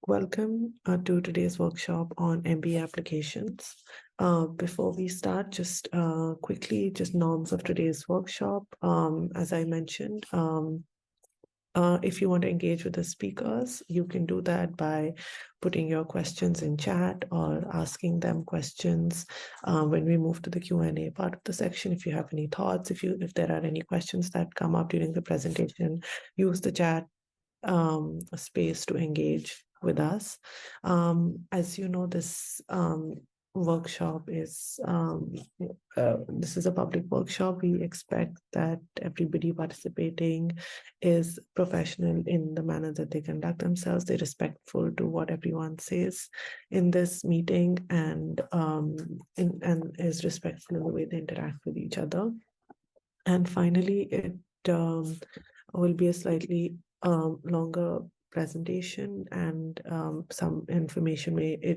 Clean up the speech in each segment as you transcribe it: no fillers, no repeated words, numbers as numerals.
Welcome to today's workshop on MBA applications. Before we start, just quickly, just norms of today's workshop. As I mentioned, if you want to engage with the speakers, you can do that by putting your questions in chat or asking them questions when we move to the Q&A part of the section. If you have any thoughts, if there are any questions that come up during the presentation, use the chat space to engage with us. As you know, this workshop is this is a public workshop. We expect that everybody participating is professional in the manner that they conduct themselves. They're respectful to what everyone says in this meeting, and is respectful in the way they interact with each other. And finally, it will be a slightly longer presentation, and some information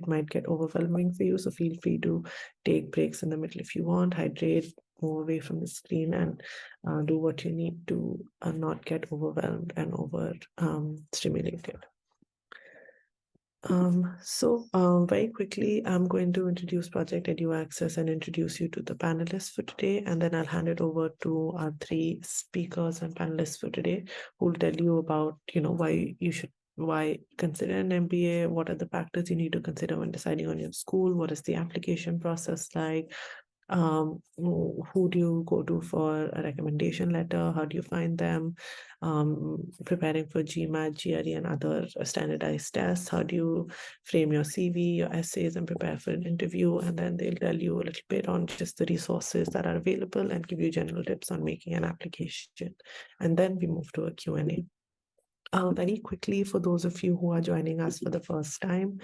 might get overwhelming for you. So feel free to take breaks in the middle if you want, hydrate, move away from the screen, and do what you need to not get overwhelmed and over stimulated. Very quickly, I'm going to introduce Project EduAccess and introduce you to the panelists for today, and then I'll hand it over to our three speakers and panelists for today, who will tell you about, why consider an MBA, what are the factors you need to consider when deciding on your school, what is the application process like, who do you go to for a recommendation letter, how do you find them, preparing for GMAT, GRE, and other standardized tests, how do you frame your CV, your essays, and prepare for an interview. And then they'll tell you a little bit on just the resources that are available and give you general tips on making an application. And then we move to a Q&A. Very quickly, for those of you who are joining us for the first time,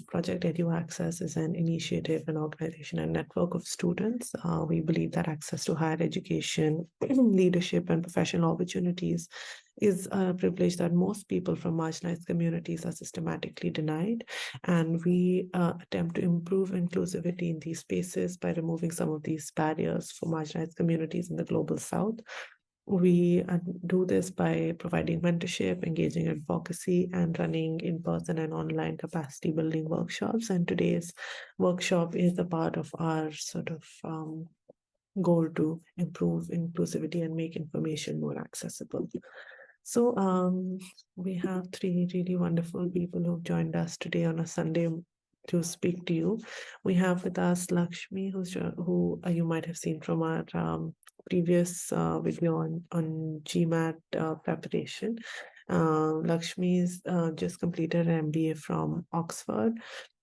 Project EduAccess is an initiative, an organization, and network of students. We believe that access to higher education, leadership, and professional opportunities is a privilege that most people from marginalized communities are systematically denied. And we attempt to improve inclusivity in these spaces by removing some of these barriers for marginalized communities in the global South. We do this by providing mentorship, engaging in advocacy, and running in-person and online capacity building workshops. And today's workshop is a part of our sort of goal to improve inclusivity and make information more accessible. So we have three really wonderful people who've joined us today on a Sunday to speak to you. We have with us Lakshmi, who you might have seen from our previous video on GMAT preparation. Lakshmi's just completed an MBA from Oxford.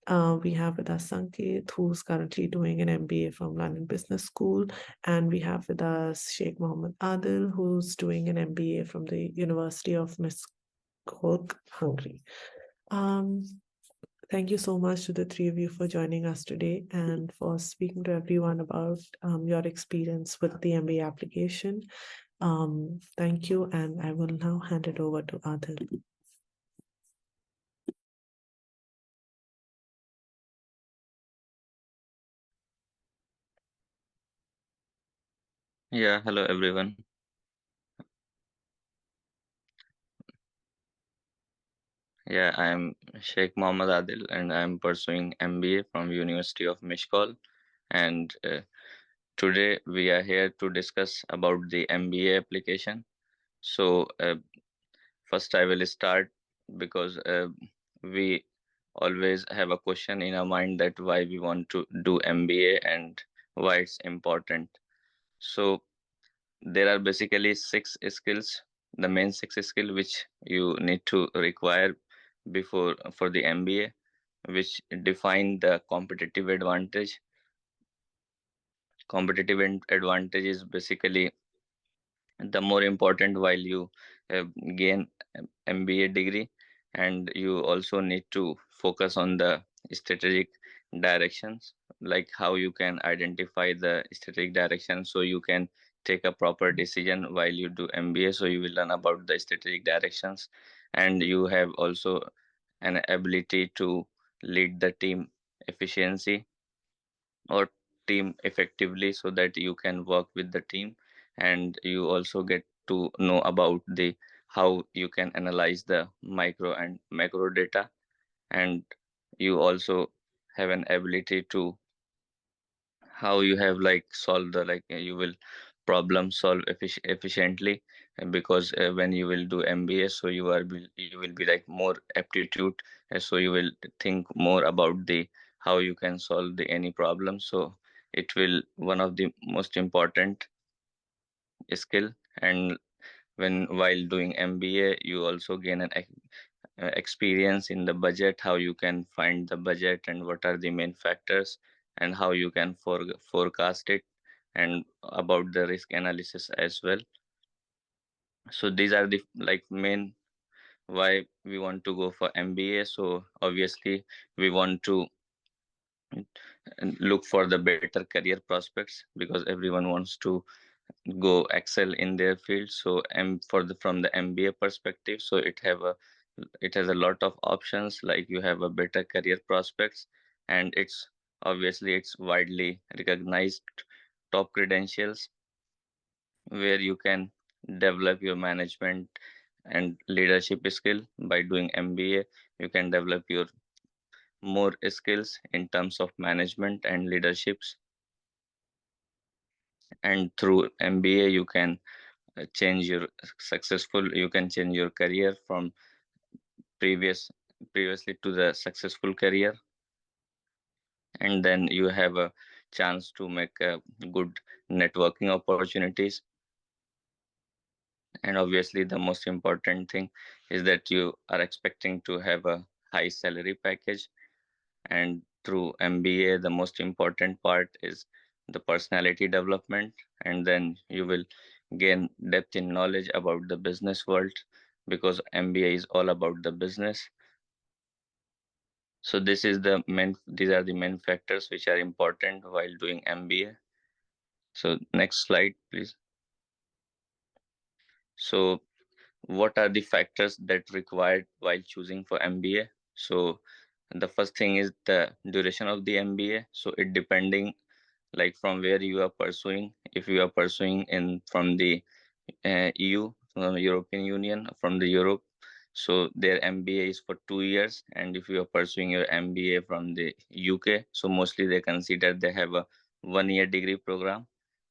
We have with us Sanket, who's currently doing an MBA from London Business School. And we have with us Shaikh Adil, who's doing an MBA from the University of Miskolc, Hungary. Thank you so much to the three of you for joining us today and for speaking to everyone about your experience with the MBA application. Thank you, and I will now hand it over to Adil. Yeah, hello everyone. Yeah, I'm Sheikh Adil and I'm pursuing MBA from University of Miskolc. And today we are here to discuss about the MBA application. So first I will start because we always have a question in our mind that why we want to do MBA and why it's important. So there are basically 6 skills, the main 6 skills which you need to require before for the MBA, which define the competitive advantage. Advantage is basically the more important while you gain MBA degree, and you also need to focus on the strategic directions, like how you can identify the strategic direction so you can take a proper decision while you do MBA. So you will learn about the strategic directions, and you have also an ability to lead the team efficiency or team effectively so that you can work with the team, and you also get to know about the how you can analyze the micro and macro data and you also have an ability to how you have like solve the you will problem solve efficiently, because when you will do MBA, so you will be like more aptitude, so you will think more about the how you can solve the any problem. So it will one of the most important skill. And when while doing MBA, you also gain an experience in the budget, how you can find the budget and what are the main factors, and how you can forecast it, and about the risk analysis as well. So these are the main why we want to go for MBA. So obviously we want to look for the better career prospects, because everyone wants to go excel in their field. So for the from the MBA perspective, so it has a lot of options, like you have a better career prospects, and it's widely recognized top credentials where you can develop your management and leadership skill. By doing MBA, you can develop your more skills in terms of management and leaderships, and through MBA you can you can change your career from previous previously to the successful career, and then you have a chance to make good networking opportunities. And obviously the most important thing is that you are expecting to have a high salary package. And through MBA, the most important part is the personality development, and then you will gain depth in knowledge about the business world, because MBA is all about the business. So these are the main factors which are important while doing MBA. So next slide, please. So what are the factors that required while choosing for MBA? So the first thing is the duration of the MBA. So it depending from where you are pursuing. If you are pursuing in from the EU, from the European Union, from the Europe, so their MBA is for 2 years. And if you are pursuing your MBA from the UK, so mostly they consider they have a 1 year degree program.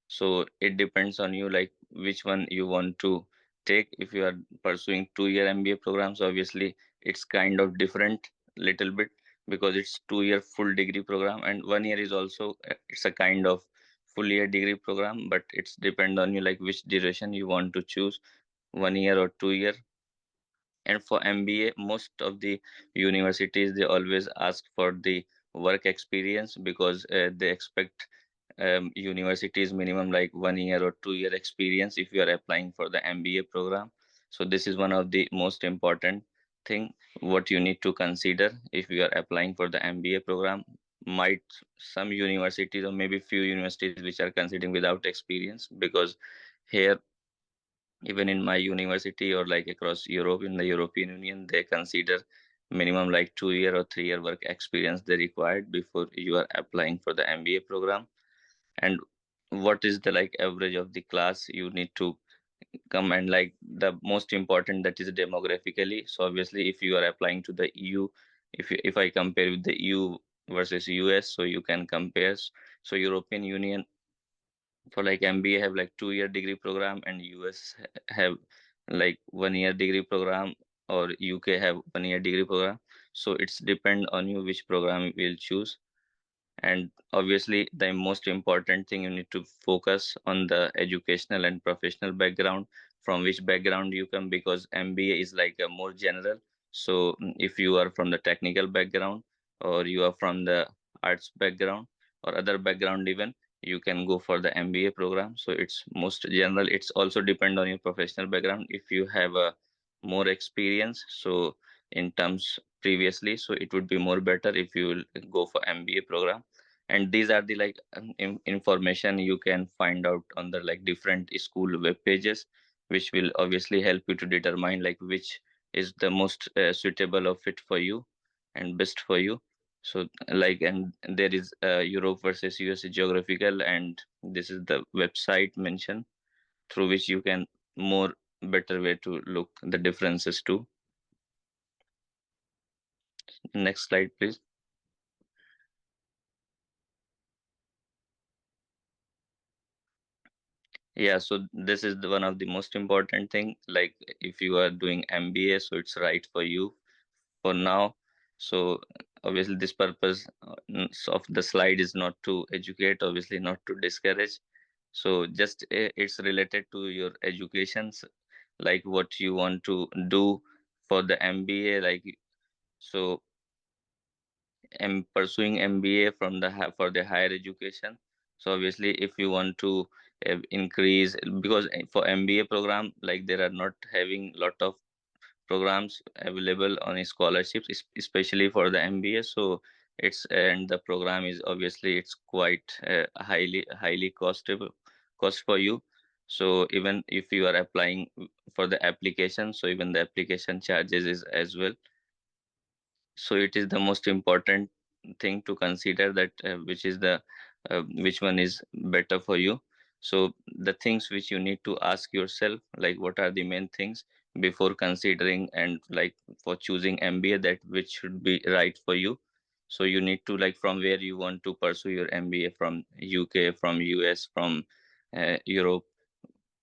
So it depends on you, like which one you want to take. If you are pursuing 2 year MBA programs, obviously it's kind of different little bit, because it's 2 year full degree program, and 1 year is also it's a kind of full year degree program, but it's depend on you like which duration you want to choose, 1 year or 2 year. And for MBA, most of the universities they always ask for the work experience, because they expect universities minimum like 1 year or 2 year experience if you are applying for the MBA program. So this is one of the most important thing what you need to consider if you are applying for the MBA program. Might some universities or maybe few universities which are considering without experience, because here even in my university or like across Europe, in the European Union, they consider minimum like 2 year or 3 year work experience they required before you are applying for the MBA program. And what is the average of the class you need to come, and the most important, that is demographically. So obviously if you are applying to the EU, if I compare with the EU versus US, so you can compare. So European Union for MBA have 2 year degree program, and US have 1 year degree program, or UK have 1 year degree program. So it's depend on you which program you will choose. And obviously the most important thing, you need to focus on the educational and professional background, from which background you come, because MBA is like a more general. So if you are from the technical background, or you are from the arts background or other background even, you can go for the MBA program. So it's most general. It's also depend on your professional background. If you have a more experience, so in terms previously, so it would be more better if you will go for MBA program. And these are the information you can find out on the different school web pages, which will obviously help you to determine which is the most suitable or fit for you and best for you. So and there is Europe versus US geographical, and this is the website mentioned through which you can more better way to look the differences too. Next slide, please. Yeah, so this is one of the most important thing. Like if you are doing MBA, so it's right for you for now. So obviously this purpose of the slide is not to educate, obviously not to discourage. So just it's related to your educations, like what you want to do for the MBA. Like so am pursuing MBA from the for the higher education. So obviously, if you want to increase, because for MBA program, like there are not having lot of programs available on scholarships, especially for the MBA. So it's and the program is obviously it's quite highly cost for you. So even if you are applying for the application, so even the application charges is as well. So it is the most important thing to consider that which is the which one is better for you. So the things which you need to ask yourself, like what are the main things before considering and like for choosing MBA, that which should be right for you. So you need to like from where you want to pursue your MBA, from UK, from US, from Europe.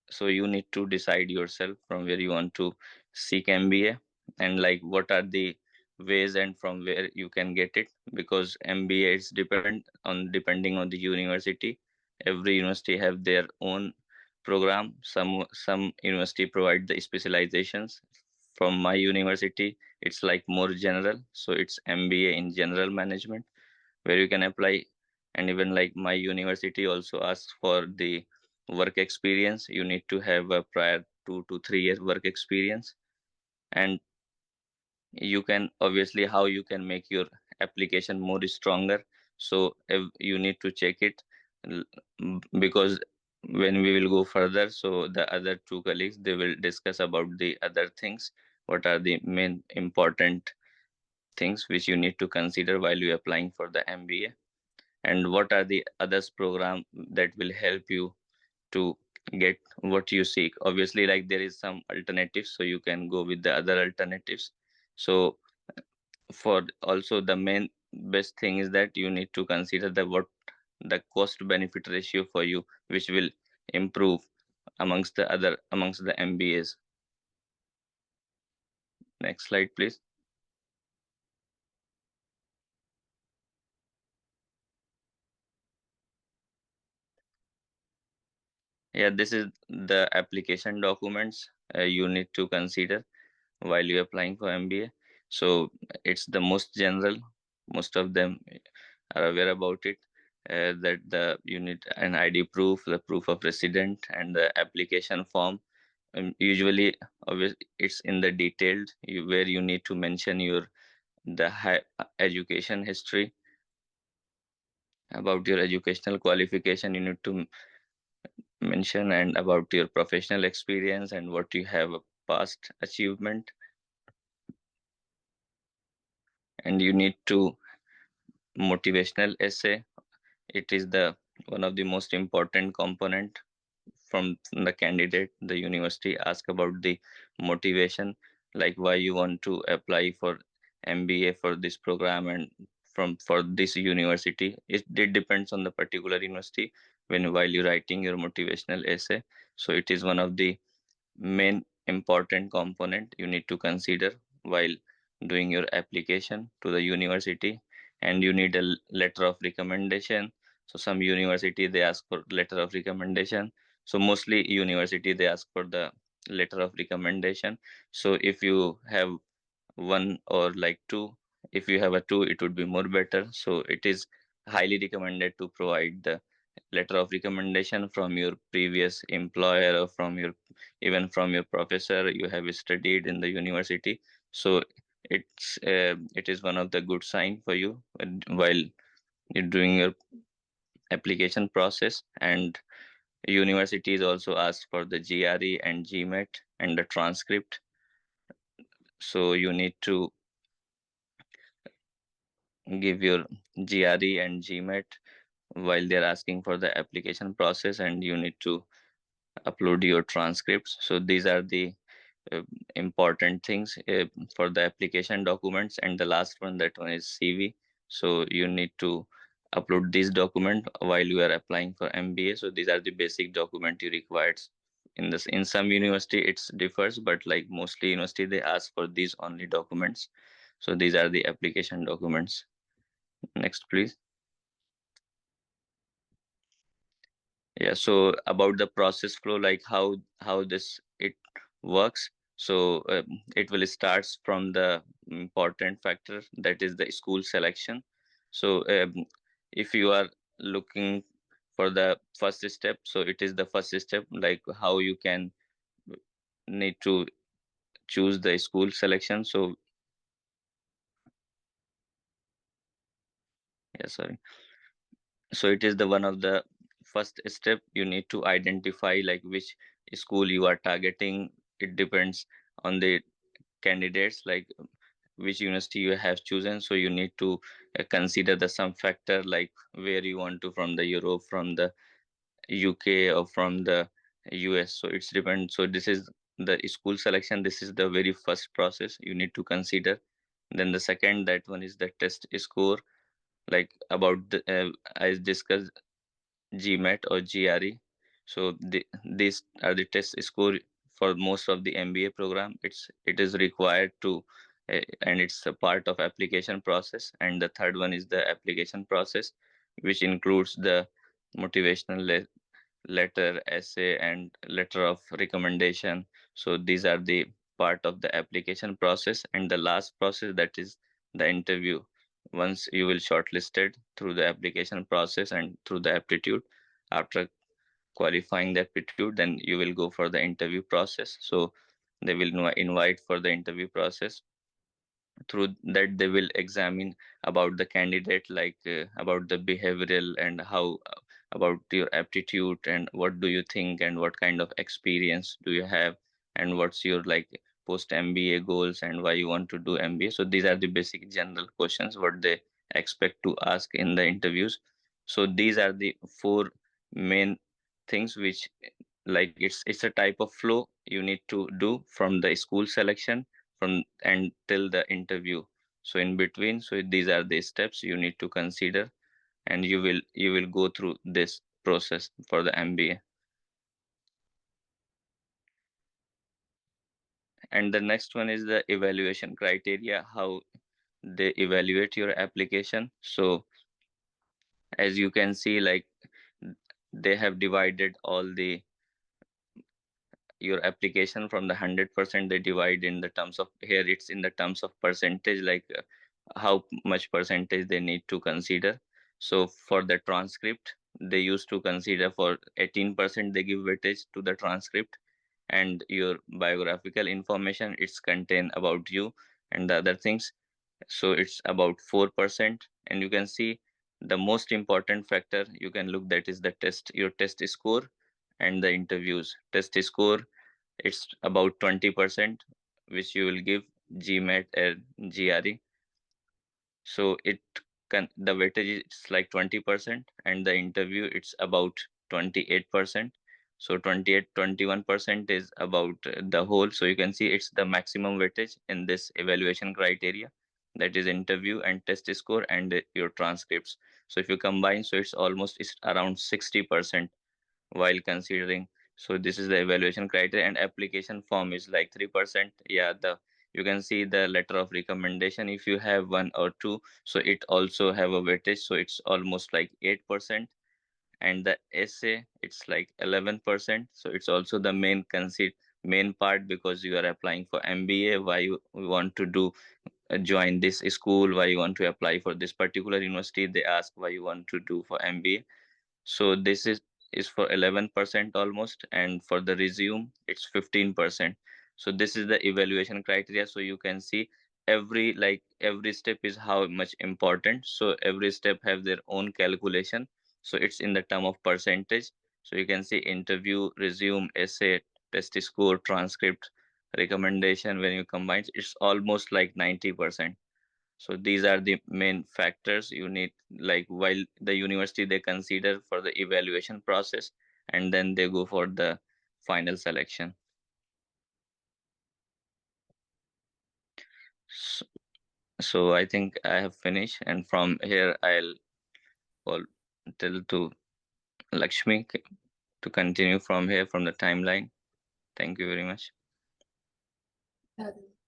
So you need to decide yourself from where you want to seek MBA, and like what are the ways and from where you can get it, because MBA is depending on the university. Every university have their own program. Some university provide the specializations. From my university, it's like more general, so it's MBA in general management, where you can apply. And even like my university also asks for the work experience. You need to have a prior 2 to 3 years work experience. And you can obviously how you can make your application more stronger. So if you need to check it, because when we will go further, so the other two colleagues, they will discuss about the other things, what are the main important things which you need to consider while you applying for the MBA, and what are the others program that will help you to get what you seek. Obviously, like there is some alternatives, so you can go with the other alternatives. So for also the main best thing is that you need to consider the what the cost benefit ratio for you, which will improve amongst the MBAs. Next slide, please. Yeah, this is the application documents you need to consider while you're applying for MBA. So it's the most general. Most of them are aware about it. That the you need an ID proof, the proof of resident, and the application form. Usually, it's in the detailed where you need to mention your the high education history, about your educational qualification. You need to mention, and about your professional experience and what you have a past achievement, and you need to motivational essay. It is the one of the most important component from the candidate. The university ask about the motivation, like why you want to apply for MBA for this program and from for this university. It depends on the particular university when while you're writing your motivational essay. So it is one of the main important component you need to consider while doing your application to the university. And you need a letter of recommendation. So some university they ask for letter of recommendation. So mostly university they ask for the letter of recommendation. So if you have one or like two, if you have a two, it would be more better. So it is highly recommended to provide the letter of recommendation from your previous employer, or from your even from your professor you have studied in the university. So it is one of the good sign for you while you're doing your application process. And universities also ask for the GRE and GMAT and the transcript. So you need to give your GRE and GMAT while they're asking for the application process, and you need to upload your transcripts. So these are the uh, important things for the application documents. And the last one, that one is CV. So you need to upload this document while you are applying for MBA. So these are the basic document you required. In some university it differs, but like mostly university they ask for these only documents. So these are the application documents. Next, please. Yeah, so about the process flow, like how this it works. So it will starts from the important factor, that is the school selection. So if you are looking for the first step, so it is the first step, like how you can need to choose the school selection. So yeah, sorry. So it is the one of the first step. You need to identify like which school you are targeting. It depends on the candidates, like which university you have chosen. So you need to consider the some factor, like where you want to, from the Europe, from the UK, or from the US. So it's depend. So this is the school selection. This is the very first process you need to consider. Then the second, that one is the test score, like about the I discussed GMAT or GRE. So these are the test score for most of the MBA program. It is required to, and it's a part of application process. And the third one is the application process, which includes the motivational letter, essay, and letter of recommendation. So these are the part of the application process. And the last process, that is the interview. Once you will shortlisted through the application process and through the aptitude, after qualifying the aptitude, then you will go for the interview process. So they will invite for the interview process. Through that they will examine about the candidate, like about the behavioral, and how about your aptitude, and what do you think, and what kind of experience do you have, and what's your like post MBA goals, and why you want to do MBA. So these are the basic general questions what they expect to ask in the interviews. So these are the four main things which, like it's a type of flow you need to do from the school selection, from and till the interview. So in between, so these are the steps you need to consider, and you will go through this process for the MBA. And the next one is the evaluation criteria, how they evaluate your application. So as you can see, like they have divided all the your application from the 100%, they divide in the terms of, here it's in the terms of percentage, like how much percentage they need to consider. So for the transcript, they used to consider for 18%, they give weightage to the transcript. And your biographical information, it's contain about you and the other things, so it's about 4%. And you can see the most important factor you can look, that is the test, your test score. And the interviews test score, it's about 20%, which you will give GMAT and GRE. So it can, the weightage is like 20%, and the interview it's about 28%. So 28, 21% is about the whole. So you can see it's the maximum weightage in this evaluation criteria, that is interview and test score and your transcripts. So if you combine, so it's around 60% while considering. So this is the evaluation criteria, and application form is like 3%. Yeah, the you can see the letter of recommendation, if you have one or two, so it also have a weightage, so it's almost like 8%. And the essay, it's like 11%. So it's also the main part, because you are applying for MBA, why you want to do join this school, why you want to apply for this particular university, they ask why you want to do for MBA. So this is for 11% almost, and for the resume it's 15%. So this is the evaluation criteria. So you can see every step is how much important. So every step have their own calculation. So it's in the term of percentage. So you can see interview, resume, essay, test score, transcript, recommendation, when you combine it's almost like 90%. So these are the main factors you need, like while the university they consider for the evaluation process, and then they go for the final selection. So I think I have finished, and from here I'll tell to Lakshmi to continue from here from the timeline. Thank you very much.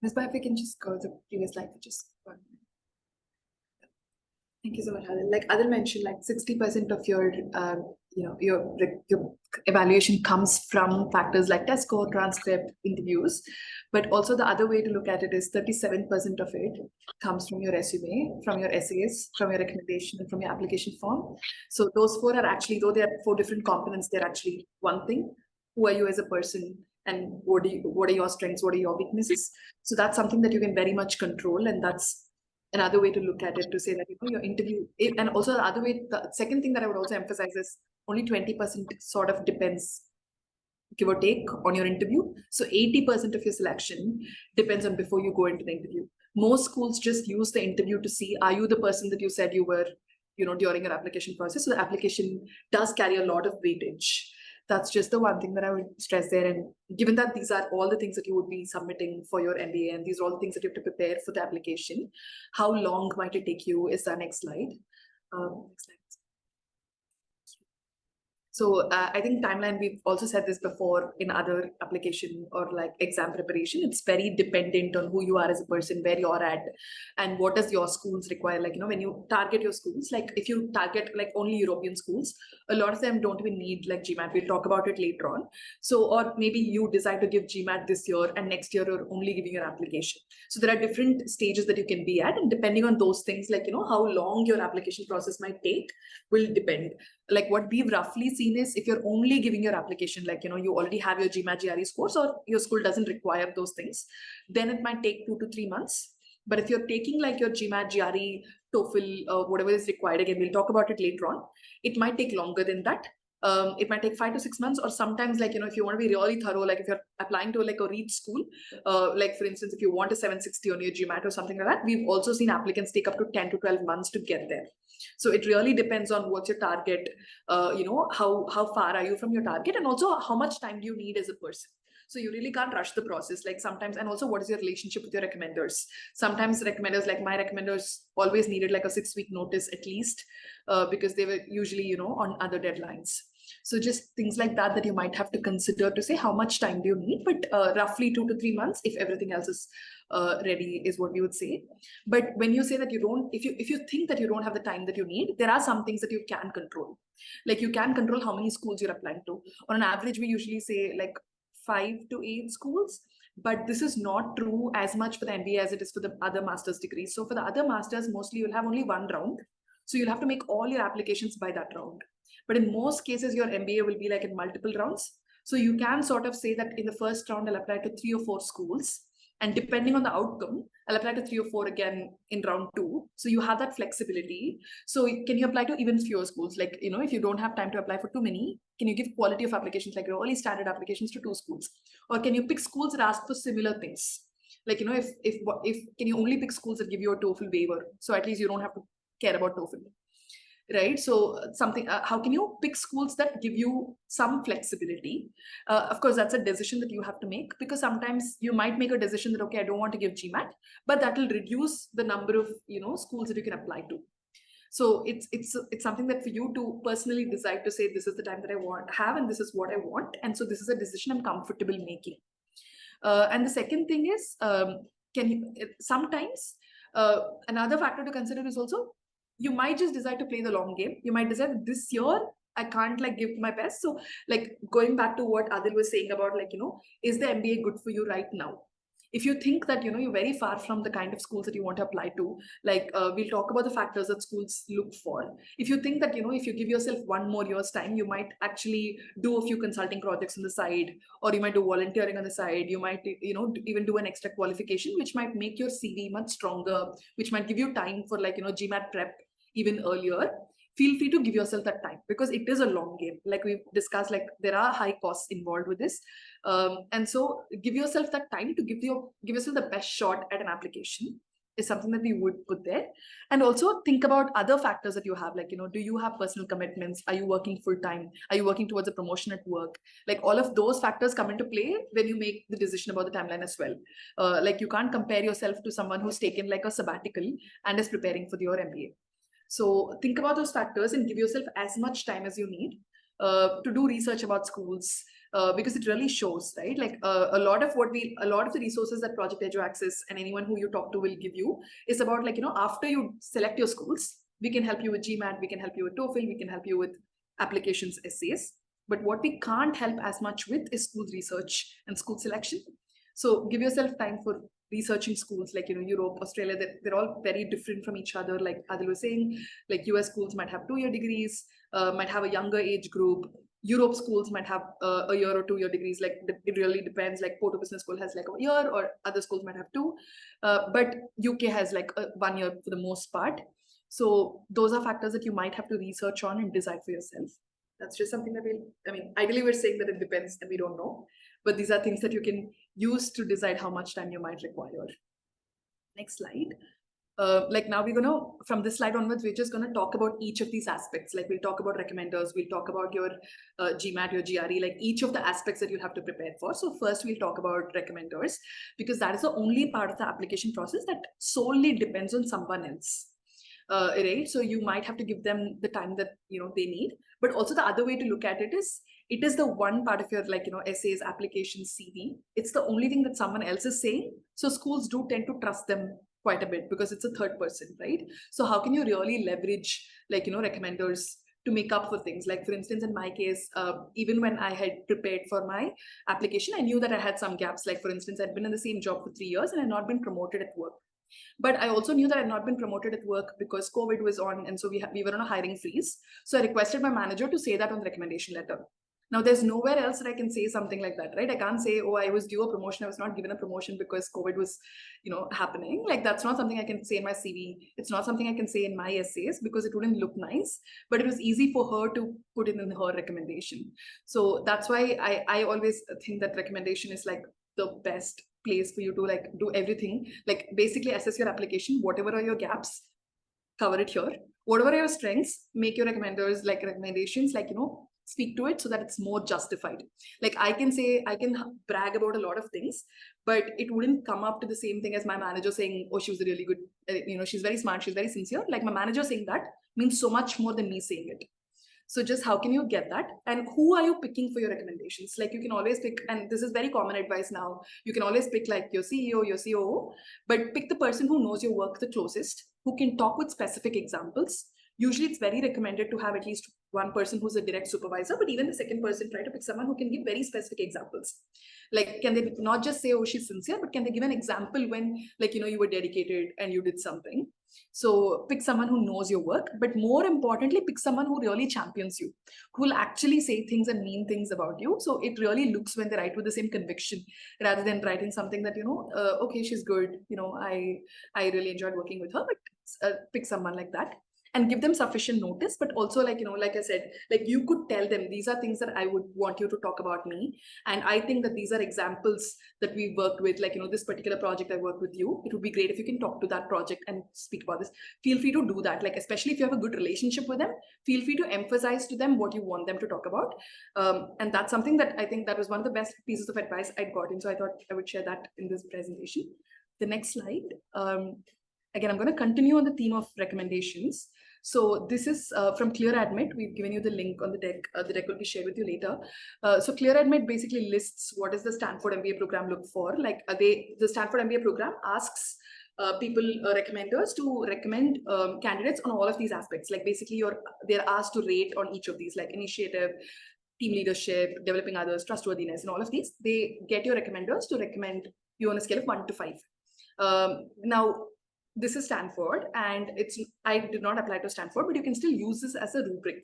Ms. Bhatt, if we can just go to the previous slide for just 1 minute. Thank you so much, Adil. Like Adil mentioned, like 60% of your your evaluation comes from factors like test score, transcript, interviews. But also the other way to look at it is 37% of it comes from your resume, from your essays, from your recommendation, and from your application form. So those four are actually, though they are four different components, they're actually one thing. Who are you as a person? And what are your strengths? What are your weaknesses? So that's something that you can very much control, and that's another way to look at it, to say that your interview, and also the other way, the second thing that I would also emphasize is only 20% sort of depends, give or take, on your interview. So 80% of your selection depends on before you go into the interview. Most schools just use the interview to see, are you the person that you said you were, during your application process? So the application does carry a lot of weightage. That's just the one thing that I would stress there. And given that these are all the things that you would be submitting for your MBA, and these are all the things that you have to prepare for the application, how long might it take you is the next slide. Next slide. So I think timeline, we've also said this before in other application or like exam preparation, it's very dependent on who you are as a person, where you're at, and what does your schools require. Like, when you target your schools, like if you target like only European schools, a lot of them don't even need like GMAT. We'll talk about it later on. So, or maybe you decide to give GMAT this year and next year you're only giving your application. So there are different stages that you can be at, and depending on those things, like, how long your application process might take will depend. Like what we've roughly seen is, if you're only giving your application, like, you already have your GMAT GRE scores, or your school doesn't require those things, then it might take 2 to 3 months. But if you're taking like your GMAT, GRE, TOEFL, whatever is required, again, we'll talk about it later on, it might take longer than that. It might take 5 to 6 months, or sometimes, like, if you want to be really thorough, like if you're applying to like a REACH school, like for instance, if you want a 760 on your GMAT or something like that, we've also seen applicants take up to 10 to 12 months to get there. So it really depends on what's your target, how far are you from your target, and also how much time do you need as a person. So you really can't rush the process. Like sometimes, and also what is your relationship with your recommenders? Sometimes recommenders, like my recommenders, always needed like a 6-week notice at least, because they were usually, on other deadlines. So just things like that you might have to consider to say how much time do you need, but roughly 2 to 3 months if everything else is ready is what we would say. But when you say that you don't, if you think that you don't have the time that you need, there are some things that you can control. Like you can control how many schools you're applying to. On an average, we usually say like 5 to 8 schools. But this is not true as much for the MBA as it is for the other master's degrees. So for the other masters, mostly you'll have only one round. So you'll have to make all your applications by that round. But in most cases, your MBA will be like in multiple rounds. So you can sort of say that in the first round, I'll apply to 3 or 4 schools. And depending on the outcome, I'll apply to 3 or 4 again in round 2. So you have that flexibility. So can you apply to even fewer schools? Like, if you don't have time to apply for too many, can you give quality of applications, like your early standard applications, to 2 schools? Or can you pick schools that ask for similar things? Like, if can you only pick schools that give you a TOEFL waiver? So at least you don't have to care about TOEFL. Right? So something, how can you pick schools that give you some flexibility? Of course, that's a decision that you have to make, because sometimes you might make a decision that, okay, I don't want to give GMAT, but that will reduce the number of, schools that you can apply to. So it's something that for you to personally decide to say, this is the time that I have, and this is what I want. And so this is a decision I'm comfortable making. And the second thing is, sometimes another factor to consider is also, you might just decide to play the long game. You might decide this year I can't like give my best. So like going back to what Adil was saying about, like, is the MBA good for you right now? If you think that, you're very far from the kind of schools that you want to apply to, like we'll talk about the factors that schools look for. If you think that, if you give yourself 1 more year's time, you might actually do a few consulting projects on the side, or you might do volunteering on the side. You might, even do an extra qualification, which might make your CV much stronger, which might give you time for like, GMAT prep even earlier. Feel free to give yourself that time, because it is a long game. Like we've discussed, like there are high costs involved with this. And so give yourself that time to give yourself the best shot at an application, is something that we would put there. And also think about other factors that you have, like, do you have personal commitments? Are you working full time? Are you working towards a promotion at work? Like all of those factors come into play when you make the decision about the timeline as well. Like you can't compare yourself to someone who's taken like a sabbatical and is preparing for your MBA. So think about those factors and give yourself as much time as you need to do research about schools, because it really shows, right? Like a lot of the resources that Project EduAccess and anyone who you talk to will give you is about, like, after you select your schools, we can help you with GMAT, we can help you with TOEFL, we can help you with applications, essays. But what we can't help as much with is schools research and school selection. So give yourself time for researching schools, like, Europe, Australia, they're all very different from each other. Like Adil was saying, like US schools might have 2-year degrees, might have a younger age group. Europe schools might have a year or 2-year degrees. Like it really depends. Like Porto Business School has like a year, or other schools might have 2. But UK has like 1 year for the most part. So those are factors that you might have to research on and decide for yourself. That's just something that ideally we're saying that it depends and we don't know. But these are things that you can use to decide how much time you might require. Next slide. Like now from this slide onwards, we're just gonna talk about each of these aspects. Like we'll talk about recommenders, we'll talk about your GMAT, your GRE, like each of the aspects that you'll have to prepare for. So first we'll talk about recommenders, because that is the only part of the application process that solely depends on someone else. Right? So you might have to give them the time that they need. But also the other way to look at it is the one part of your, like, essays, applications, CV. It's the only thing that someone else is saying. So schools do tend to trust them quite a bit because it's a third person, right? So how can you really leverage, like, recommenders to make up for things? Like, for instance, in my case, even when I had prepared for my application, I knew that I had some gaps. Like, for instance, I'd been in the same job for 3 years and I'd not been promoted at work. But I also knew that I had not been promoted at work because COVID was on, and so we were on a hiring freeze. So I requested my manager to say that on the recommendation letter. Now, there's nowhere else that I can say something like that, right? I can't say, oh, I was due a promotion, I was not given a promotion because COVID was, happening. Like, that's not something I can say in my CV. It's not something I can say in my essays because it wouldn't look nice. But it was easy for her to put it in her recommendation. So that's why I always think that recommendation is like the best place for you to like do everything. Like basically assess your application, whatever are your gaps, cover it here. Whatever are your strengths, make your recommenders like recommendations, like, speak to it so that it's more justified. Like I can brag about a lot of things, but it wouldn't come up to the same thing as my manager saying, oh, she was a really good, she's very smart, she's very sincere. Like my manager saying that means so much more than me saying it. So just how can you get that? And who are you picking for your recommendations? Like you can always pick, and this is very common advice now, you can always pick like your CEO, your COO, but pick the person who knows your work the closest, who can talk with specific examples. Usually it's very recommended to have at least one person who's a direct supervisor, but even the second person, try to pick someone who can give very specific examples. Like, can they not just say, oh, she's sincere, but can they give an example when, like, you were dedicated and you did something? So pick someone who knows your work, but more importantly, pick someone who really champions you, who will actually say things and mean things about you. So it really looks when they write with the same conviction, rather than writing something that, okay, she's good. I really enjoyed working with her, but pick someone like that. And give them sufficient notice, but also like, like I said, like you could tell them, these are things that I would want you to talk about me. And I think that these are examples that we worked with, like, this particular project I worked with you. It would be great if you can talk to that project and speak about this. Feel free to do that. Like, especially if you have a good relationship with them, feel free to emphasize to them what you want them to talk about. And that's something that I think that was one of the best pieces of advice I'd gotten. So I thought I would share that in this presentation. The next slide. Again, I'm going to continue on the theme of recommendations. So this is from ClearAdmit. We've given you the link on the deck. The deck will be shared with you later. So ClearAdmit basically lists what does the Stanford MBA program look for. Like the Stanford MBA program asks people, recommenders, to recommend candidates on all of these aspects. Like basically they're asked to rate on each of these, like initiative, team leadership, developing others, trustworthiness, and all of these. They get your recommenders to recommend you on a scale of 1 to 5. Now, this is Stanford, and I did not apply to Stanford, but you can still use this as a rubric,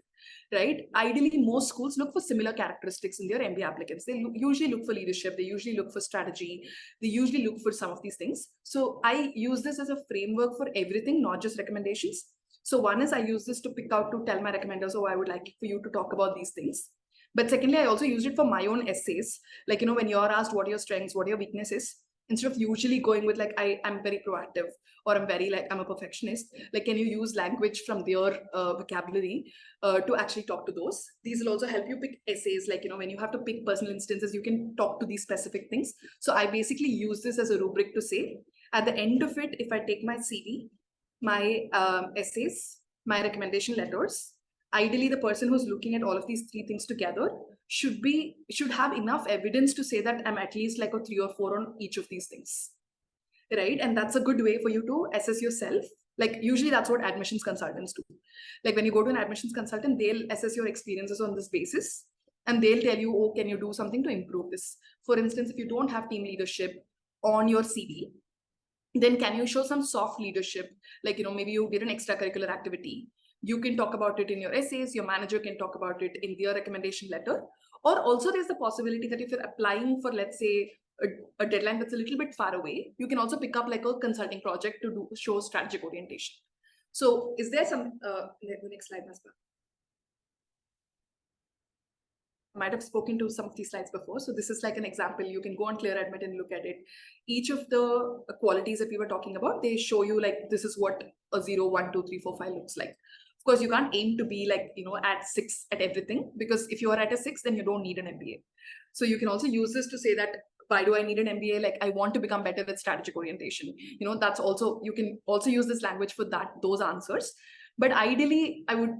right? Ideally, most schools look for similar characteristics in their MBA applicants. They usually look for leadership. They usually look for strategy. They usually look for some of these things. So I use this as a framework for everything, not just recommendations. So one is I use this to pick out, to tell my recommenders, oh, I would like for you to talk about these things. But secondly, I also used it for my own essays. Like, when you're asked what are your strengths, what are your weaknesses, instead of usually going with like, I'm very proactive, or I'm very like, I'm a perfectionist, like can you use language from their vocabulary to actually talk to those. These will also help you pick essays, like, when you have to pick personal instances, you can talk to these specific things. So I basically use this as a rubric to say, at the end of it, if I take my CV, my essays, my recommendation letters, ideally the person who's looking at all of these three things together should have enough evidence to say that I'm at least like a 3 or 4 on each of these things, right? And that's a good way for you to assess yourself. Like usually that's what admissions consultants do. Like when you go to an admissions consultant, they'll assess your experiences on this basis, and they'll tell you, oh, can you do something to improve this? For instance, if you don't have team leadership on your CV, then can you show some soft leadership? Like, maybe you did an extracurricular activity. You can talk about it in your essays. Your manager can talk about it in their recommendation letter. Or also there's the possibility that if you're applying for, let's say, a deadline that's a little bit far away, you can also pick up like a consulting project to show strategic orientation. So is there some, the next slide, Masba. I might have spoken to some of these slides before. So this is like an example. You can go on Clear Admit and look at it. Each of the qualities that we were talking about, they show you like, this is what a 0, 1, 2, 3, 4, 5 looks like. Of course, you can't aim to be like, at 6 at everything, because if you are at a 6, then you don't need an MBA. So you can also use this to say that, why do I need an MBA? Like, I want to become better with strategic orientation. That's also, you can also use this language for those answers. But ideally, I would,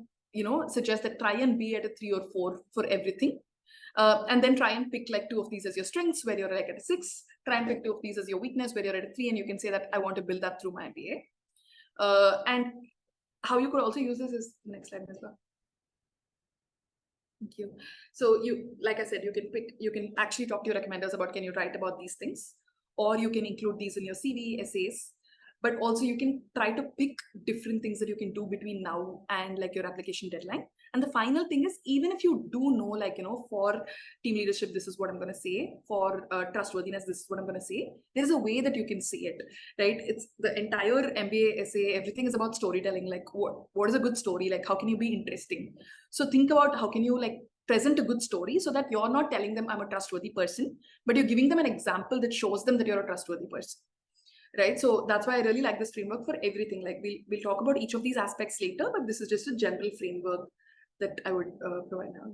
suggest that try and be at a 3 or 4 for everything. And then try and pick like 2 of these as your strengths, where you're like at a 6. Try and pick 2 of these as your weakness, where you're at a 3, and you can say that I want to build that through my MBA. And how you could also use this is next slide as well. Thank you. So like I said, you can actually talk to your recommenders about, can you write about these things, or you can include these in your CV, essays. But also you can try to pick different things that you can do between now and like your application deadline. And the final thing is, even if you do know, like, for team leadership, this is what I'm going to say. For trustworthiness, this is what I'm going to say. There's a way that you can say it, right? It's the entire MBA essay. Everything is about storytelling. Like what is a good story? Like, how can you be interesting? So think about how can you like present a good story so that you're not telling them I'm a trustworthy person, but you're giving them an example that shows them that you're a trustworthy person. Right. So that's why I really like this framework for everything. Like we'll talk about each of these aspects later, but this is just a general framework that I would provide now.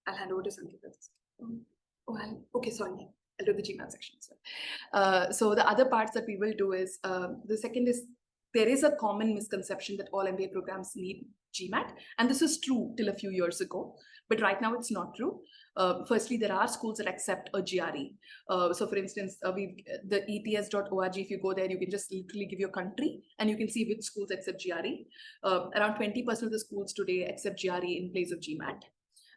I'll hand over to Sanket. Okay, sorry. I'll do the GMAT section. So the other parts that we will do is, the second is, there is a common misconception that all MBA programs need GMAT. And this is true till a few years ago, but right now it's not true. Firstly, there are schools that accept a GRE. So for instance, the ets.org, if you go there, you can just literally give your country and you can see which schools accept GRE. Around 20% of the schools today accept GRE in place of GMAT.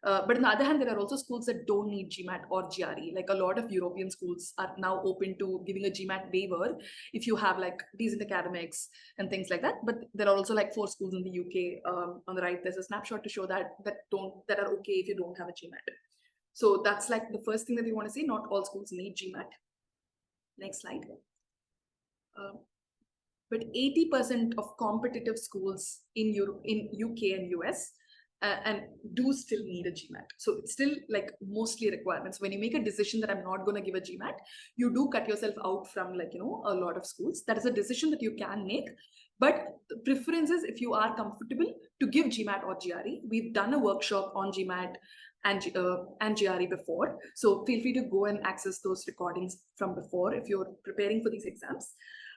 But on the other hand, there are also schools that don't need GMAT or GRE. Like a lot of European schools are now open to giving a GMAT waiver if you have like decent academics and things like that. But there are also like 4 schools in the UK. On the right, there's a snapshot to show that are okay if you don't have a GMAT. So that's like the first thing that we want to say. Not all schools need GMAT. Next slide. But 80% of competitive schools in Europe, in UK and US, and do still need a GMAT. So it's still like mostly requirements. When you make a decision that I'm not going to give a GMAT, you do cut yourself out from like, a lot of schools. That is a decision that you can make. But the preference is if you are comfortable to give GMAT or GRE. We've done a workshop on GMAT and GRE before. So feel free to go and access those recordings from before if you're preparing for these exams.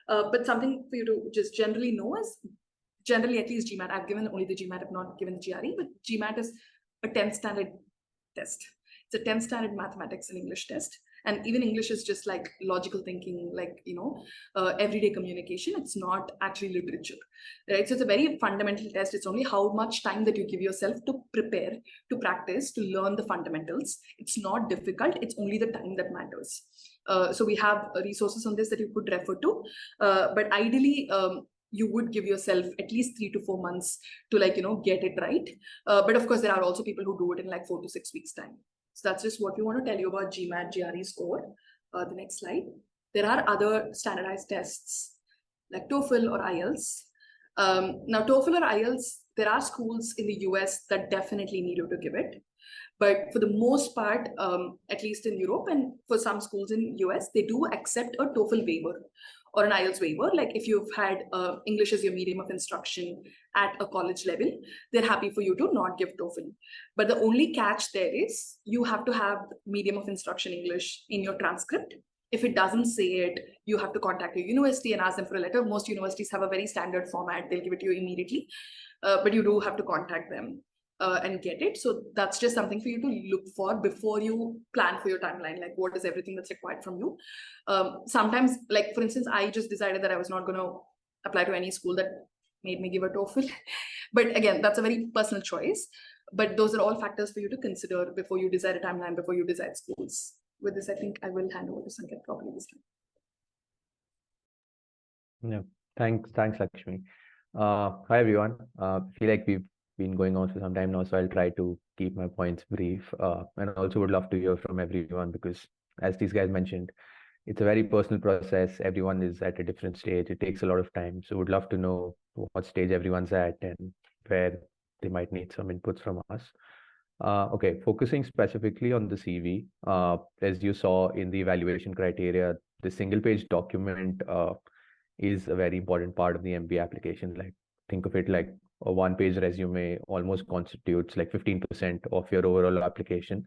But something for you to just generally know is, generally, at least GMAT, I've given only the GMAT, I've not given the GRE, but GMAT is a 10th standard test. It's a 10th standard mathematics and English test. And even English is just like logical thinking, like, everyday communication. It's not actually literature, right? So it's a very fundamental test. It's only how much time that you give yourself to prepare, to practice, to learn the fundamentals. It's not difficult. It's only the time that matters. So we have resources on this that you could refer to. But ideally, you would give yourself at least 3 to 4 months to like, get it right. But of course, there are also people who do it in like 4 to 6 weeks time. So that's just what we want to tell you about GMAT, GRE score. The next slide. There are other standardized tests like TOEFL or IELTS. Now, TOEFL or IELTS, there are schools in the US that definitely need you to give it. But for the most part, at least in Europe and for some schools in US, they do accept a TOEFL waiver or an IELTS waiver. Like if you've had English as your medium of instruction at a college level, they're happy for you to not give TOEFL. But the only catch there is you have to have medium of instruction English in your transcript. If it doesn't say it, you have to contact your university and ask them for a letter. Most universities have a very standard format. They'll give it to you immediately. But you do have to contact them and get it. So that's just something for you to look for before you plan for your timeline. Like what is everything that's required from you? Sometimes, like for instance, I just decided that I was not going to apply to any school that made me give a TOEFL. But again, that's a very personal choice. But those are all factors for you to consider before you decide a timeline, before you decide schools. With this, I think I will hand over to Sanket probably this time. Yeah, thanks, Lakshmi. Hi everyone. I feel like we've been going on for some time now, so I'll try to keep my points brief. And also would love to hear from everyone because, as these guys mentioned, it's a very personal process. Everyone is at a different stage. It takes a lot of time. So would love to know what stage everyone's at and where they might need some inputs from us. Okay, focusing specifically on the CV, as you saw in the evaluation criteria, the single page document is a very important part of the MBA application. Like think of it like a one-page resume almost constitutes like 15% of your overall application.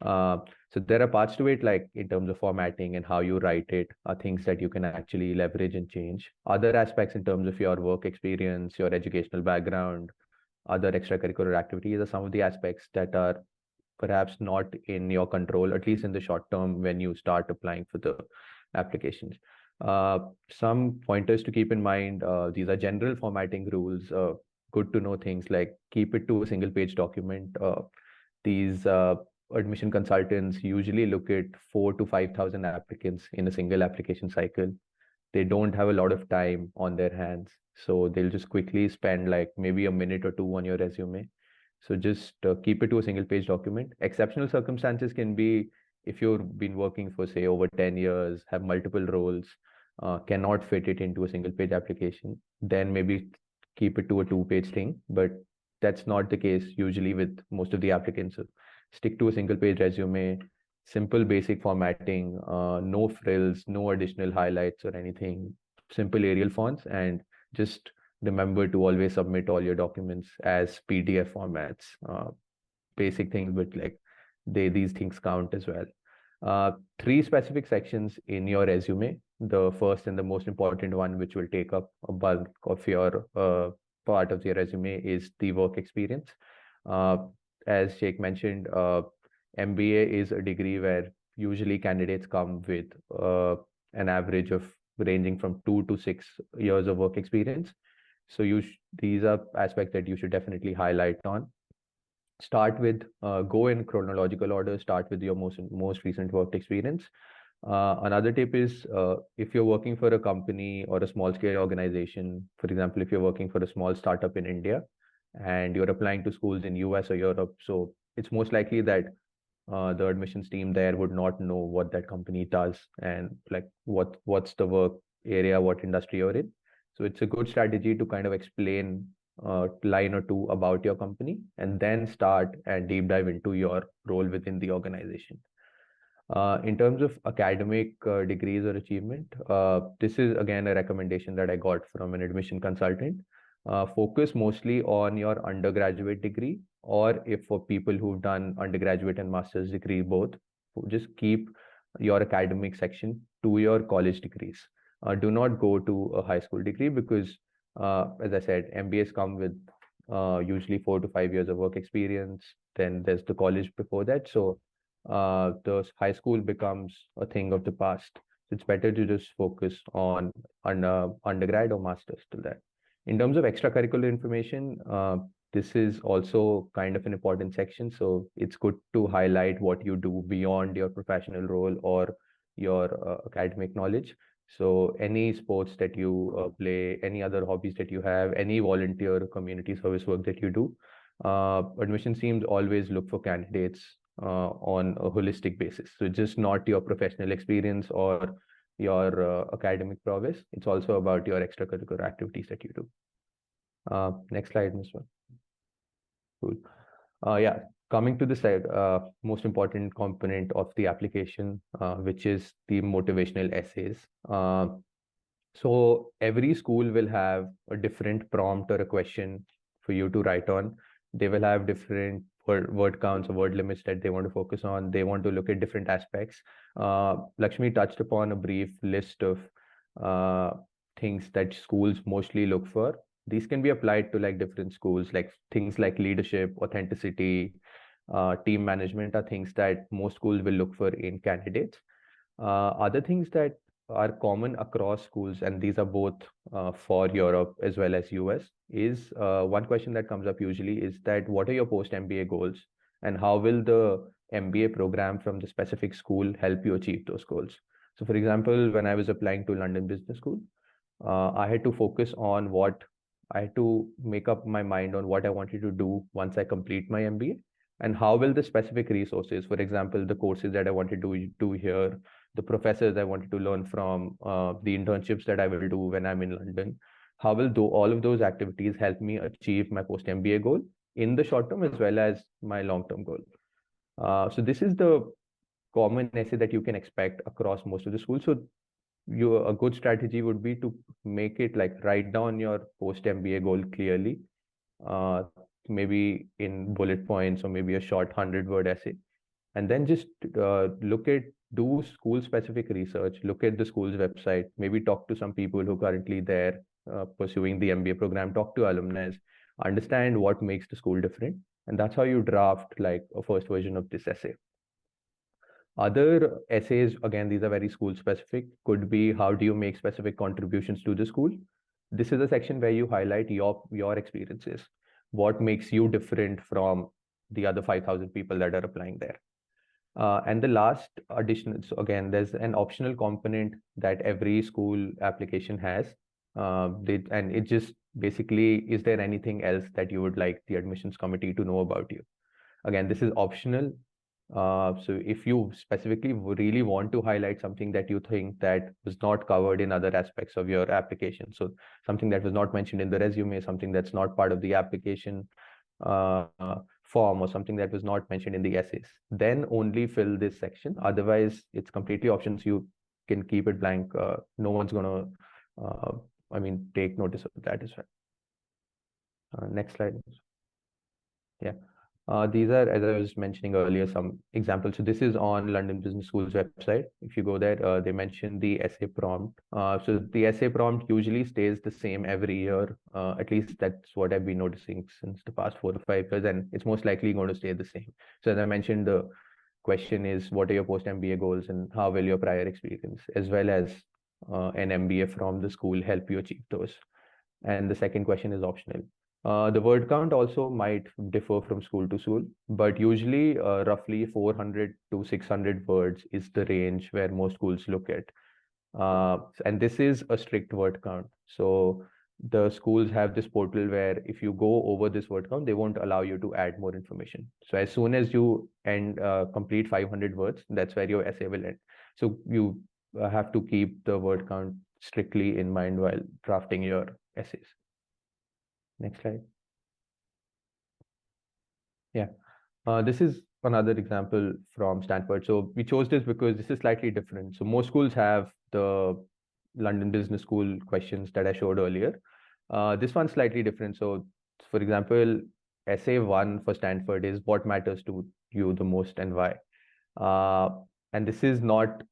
So there are parts to it, like in terms of formatting and how you write it, are things that you can actually leverage and change. Other aspects in terms of your work experience, your educational background, other extracurricular activities are some of the aspects that are perhaps not in your control, at least in the short term when you start applying for the applications. Some pointers to keep in mind, these are general formatting rules. Good to know things like keep it to a single page document. These admission consultants usually look at 4,000 to 5,000 applicants in a single application cycle. They don't have a lot of time on their hands. So they'll just quickly spend like maybe a minute or two on your resume. So just keep it to a single page document. Exceptional circumstances can be if you've been working for say over 10 years, have multiple roles, cannot fit it into a single page application, then maybe keep it to a 2-page thing. But that's not the case usually with most of the applicants. So stick to a single page resume, simple basic formatting, no frills, no additional highlights or anything, simple Arial fonts, and just remember to always submit all your documents as PDF formats. Basic things, but like these things count as well. 3 specific sections in your resume. The first and the most important one, which will take up a bulk of your part of your resume, is the work experience. As Sheikh mentioned, MBA is a degree where usually candidates come with an average of ranging from 2 to 6 years of work experience. So these are aspects that you should definitely highlight on. Start with, go in chronological order, start with your most recent work experience. Another tip is if you're working for a company or a small scale organization, for example, if you're working for a small startup in India and you're applying to schools in US or Europe, so it's most likely that the admissions team there would not know what that company does and like what's the work area, what industry you're in. So it's a good strategy to kind of explain a line or two about your company and then start and deep dive into your role within the organization. In terms of academic degrees or achievement, this is again a recommendation that I got from an admission consultant. Focus mostly on your undergraduate degree, or if for people who've done undergraduate and master's degree both, just keep your academic section to your college degrees. Do not go to a high school degree because, as I said, MBAs come with usually 4 to 5 years of work experience. Then there's the college before that. So the high school becomes a thing of the past. So it's better to just focus on undergrad or master's till that. In terms of extracurricular information, this is also kind of an important section. So it's good to highlight what you do beyond your professional role or your academic knowledge. So any sports that you play, any other hobbies that you have, any volunteer or community service work that you do, admissions teams always look for candidates on a holistic basis. So just not your professional experience or your academic prowess. It's also about your extracurricular activities that you do. Next slide, Ms. Cool. Yeah, Coming to the most important component of the application, which is the motivational essays. So every school will have a different prompt or a question for you to write on. They will have different word counts or word limits that they want to focus on. They want to look at different aspects. Lakshmi touched upon a brief list of things that schools mostly look for. These can be applied to like different schools, like things like leadership, authenticity, team management are things that most schools will look for in candidates. Other things that are common across schools, and these are both for Europe as well as US, is one question that comes up usually is that what are your post-MBA goals and how will the MBA program from the specific school help you achieve those goals? So for example, when I was applying to London Business School, I had to focus on I had to make up my mind on what I wanted to do once I complete my MBA and how will the specific resources, for example, the courses that I wanted to do here, the professors I wanted to learn from, the internships that I will do when I'm in London, how will all of those activities help me achieve my post-MBA goal in the short term as well as my long-term goal? So this is the common essay that you can expect across most of the schools. So a good strategy would be to make it like write down your post-MBA goal clearly, maybe in bullet points or maybe a short 100-word essay, and then just do school specific research, look at the school's website, maybe talk to some people who are currently there pursuing the MBA program, talk to alumni, understand what makes the school different, and that's how you draft like a first version of this essay. Other essays, again, these are very school specific, could be how do you make specific contributions to the school. This is a section where you highlight your experiences, what makes you different from the other 5,000 people that are applying there. And the last additional, so again, there's an optional component that every school application has. And it just basically, is there anything else that you would like the admissions committee to know about you? Again, this is optional. So if you specifically really want to highlight something that you think that was not covered in other aspects of your application, so something that was not mentioned in the resume, something that's not part of the application form, or something that was not mentioned in the essays, then only fill this section. Otherwise, it's completely options. You can keep it blank. No one's gonna, take notice of that as well. Next slide. Yeah. These are, as I was mentioning earlier, some examples. So this is on London Business School's website. If you go there, they mention the essay prompt. So the essay prompt usually stays the same every year. At least that's what I've been noticing since the past 4 to 5 years, and it's most likely going to stay the same. So as I mentioned, the question is, what are your post-MBA goals and how will your prior experience, as well as an MBA from the school, help you achieve those? And the second question is optional. The word count also might differ from school to school, but usually roughly 400 to 600 words is the range where most schools look at. And this is a strict word count. So the schools have this portal where if you go over this word count, they won't allow you to add more information. So as soon as you complete 500 words, that's where your essay will end. So you have to keep the word count strictly in mind while drafting your essays. Next slide. Yeah, this is another example from Stanford. So we chose this because this is slightly different. So most schools have the London Business School questions that I showed earlier. This one's slightly different. So for example, essay 1 for Stanford is what matters to you the most and why. And this is not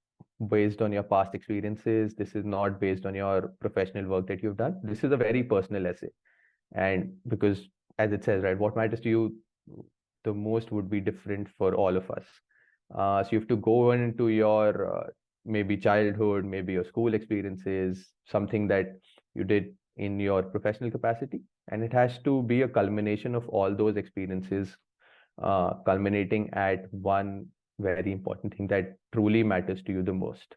based on your past experiences. This is not based on your professional work that you've done. This is a very personal essay. And because, as it says, right, what matters to you the most would be different for all of us. So you have to go into your maybe childhood, maybe your school experiences, something that you did in your professional capacity. And it has to be a culmination of all those experiences, culminating at one very important thing that truly matters to you the most.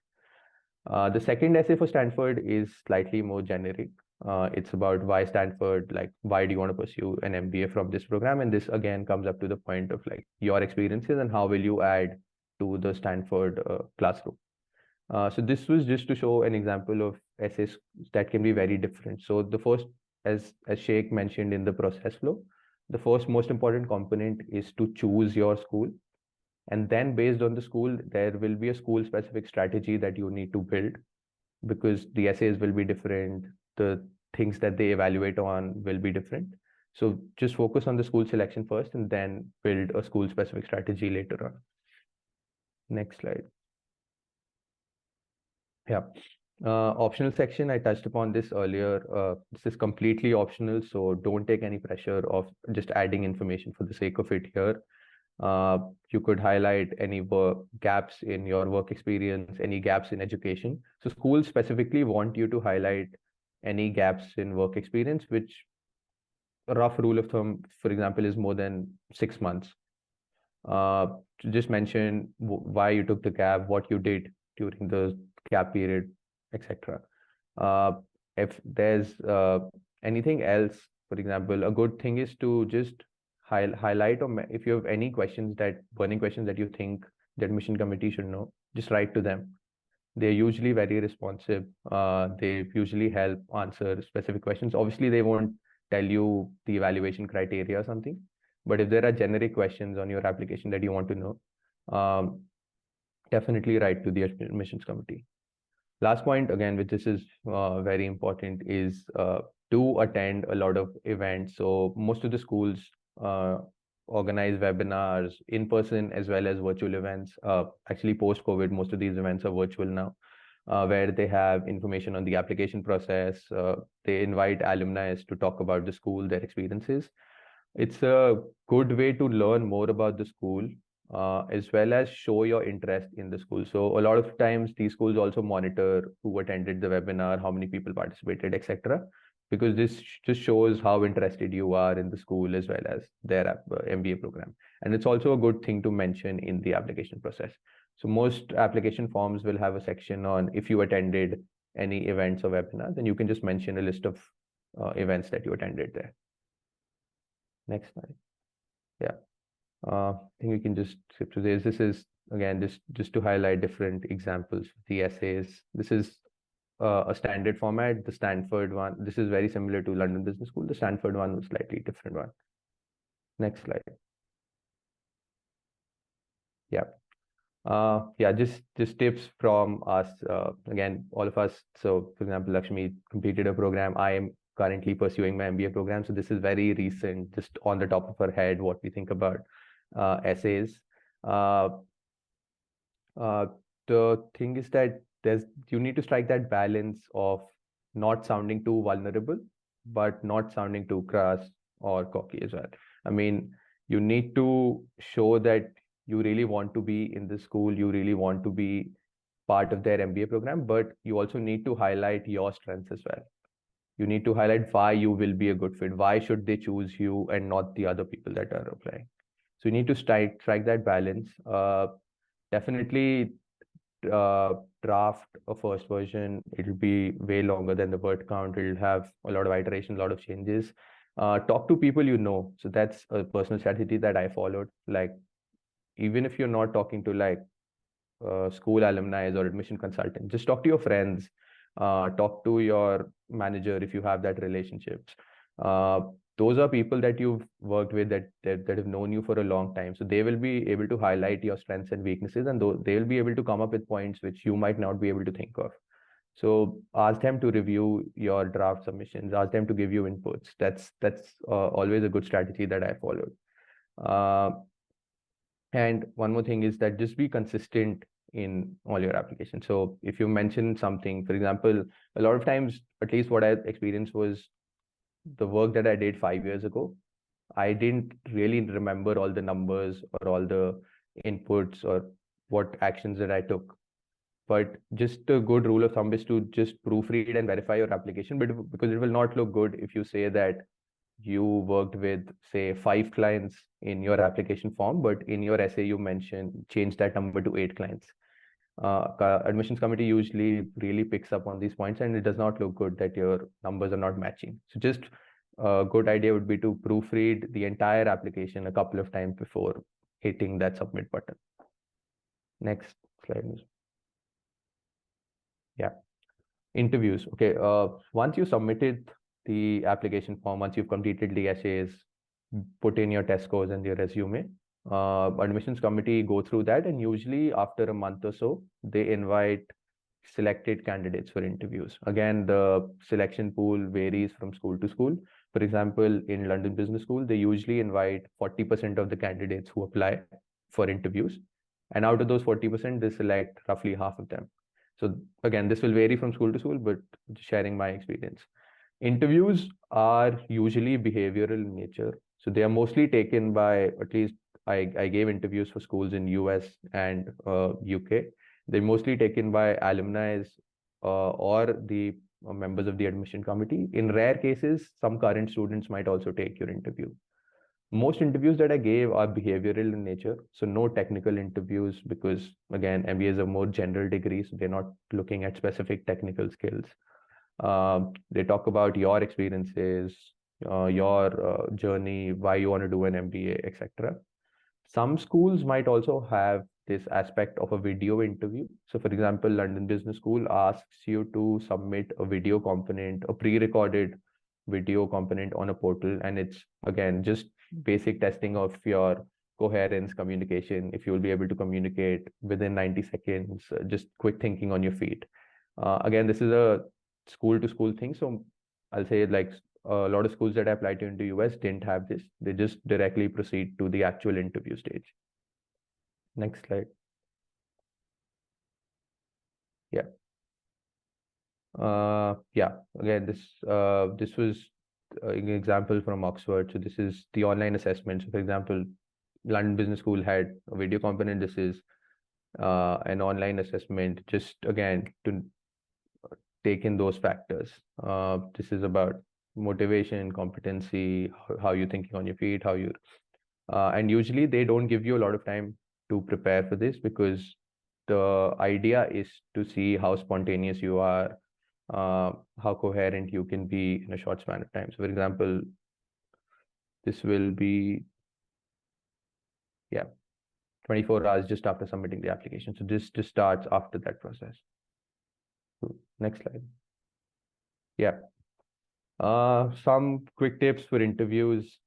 The second essay for Stanford is slightly more generic. It's about why Stanford, like why do you want to pursue an MBA from this program? And this again comes up to the point of like your experiences and how will you add to the Stanford classroom. So this was just to show an example of essays that can be very different. So the first, as Shaikh mentioned in the process flow, the first most important component is to choose your school. And then based on the school, there will be a school specific strategy that you need to build, because the essays will be different. The things that they evaluate on will be different. So just focus on the school selection first and then build a school specific strategy later on. Next slide. Yeah. Optional section, I touched upon this earlier. This is completely optional, so don't take any pressure of just adding information for the sake of it here. You could highlight any gaps in your work experience, any gaps in education. So schools specifically want you to highlight any gaps in work experience, which a rough rule of thumb, for example, is more than 6 months. To just mention why you took the gap, what you did during the gap period, etc. If there's anything else, for example, a good thing is to just highlight, or if you have any questions, that burning questions that you think the admission committee should know, just write to them. They're usually very responsive. They usually help answer specific questions. Obviously, they won't tell you the evaluation criteria or something, but if there are generic questions on your application that you want to know, definitely write to the admissions committee. Last point, again, which this is very important, is to attend a lot of events. So most of the schools organize webinars in person as well as virtual events. Actually, post-COVID, most of these events are virtual now, where they have information on the application process. They invite alumni to talk about the school, their experiences. It's a good way to learn more about the school, as well as show your interest in the school. So a lot of times these schools also monitor who attended the webinar, how many people participated, etc., because this just shows how interested you are in the school as well as their MBA program. And it's also a good thing to mention in the application process. So most application forms will have a section on if you attended any events or webinars, then you can just mention a list of events that you attended there. Next slide. Yeah. I think we can just skip to this. This is, again, just to highlight different examples of the essays. This is a standard format. The Stanford one, this is very similar to London Business School. The Stanford one was slightly different one. Next slide. Yeah. Yeah, just tips from us. Again, all of us. So, for example, Lakshmi completed a program. I am currently pursuing my MBA program. So this is very recent, just on the top of our head, what we think about essays. The thing is that you need to strike that balance of not sounding too vulnerable, but not sounding too crass or cocky as well. I mean, you need to show that you really want to be in the school, you really want to be part of their MBA program, but you also need to highlight your strengths as well. You need to highlight why you will be a good fit. Why should they choose you and not the other people that are applying? So you need to strike that balance. Definitely draft a first version. It'll be way longer than the word count. It'll have a lot of iterations, a lot of changes. Talk to people you know. So that's a personal strategy that I followed. Like, even if you're not talking to like school alumni or admission consultant, just talk to your friends, talk to your manager if you have that relationships. Those are people that you've worked with that have known you for a long time. So they will be able to highlight your strengths and weaknesses, and they will be able to come up with points which you might not be able to think of. So ask them to review your draft submissions, ask them to give you inputs. That's always a good strategy that I followed. And one more thing is that just be consistent in all your applications. So if you mention something, for example, a lot of times, at least what I experienced was the work that I did 5 years ago, I didn't really remember all the numbers or all the inputs or what actions that I took. But just a good rule of thumb is to just proofread and verify your application, but because it will not look good if you say that you worked with, say, 5 clients in your application form, but in your essay you change that number to 8 clients. Admissions committee usually really picks up on these points, and it does not look good that your numbers are not matching. So just a good idea would be to proofread the entire application a couple of times before hitting that submit button. Next slide. Yeah. Interviews. Okay. Once you submitted the application form, once you've completed the essays, put in your test scores and your resume. Admissions committee go through that, and usually after a month or so, they invite selected candidates for interviews. Again, the selection pool varies from school to school. For example, in London Business School, they usually invite 40% of the candidates who apply for interviews. And out of those 40%, they select roughly half of them. So again, this will vary from school to school, but just sharing my experience. Interviews are usually behavioral in nature. So they are mostly taken by, at least I gave interviews for schools in US and UK. They're mostly taken by alumni or the members of the admission committee. In rare cases, some current students might also take your interview. Most interviews that I gave are behavioral in nature, so no technical interviews, because again, MBAs are more general degrees, so they're not looking at specific technical skills. They talk about your experiences, your journey, why you want to do an MBA, etc. Some schools might also have this aspect of a video interview. So for example, London Business School asks you to submit a video component, a pre-recorded video component on a portal. And it's, again, just basic testing of your coherence, communication, if you will be able to communicate within 90 seconds, just quick thinking on your feet. Again, this is a school to school thing. So I'll say, like, a lot of schools that I applied to in the US didn't have this. They just directly proceed to the actual interview stage. Next slide. Yeah. Again, this was an example from Oxford. So this is the online assessment. So for example, London Business School had a video component. This is an online assessment, just again to take in those factors. This is about motivation, competency, how you're thinking on your feet, how you and usually they don't give you a lot of time to prepare for this, because the idea is to see how spontaneous you are, how coherent you can be in a short span of time. So for example, this will be 24 hours just after submitting the application. So this just starts after that process. Next slide. Some quick tips for interviews.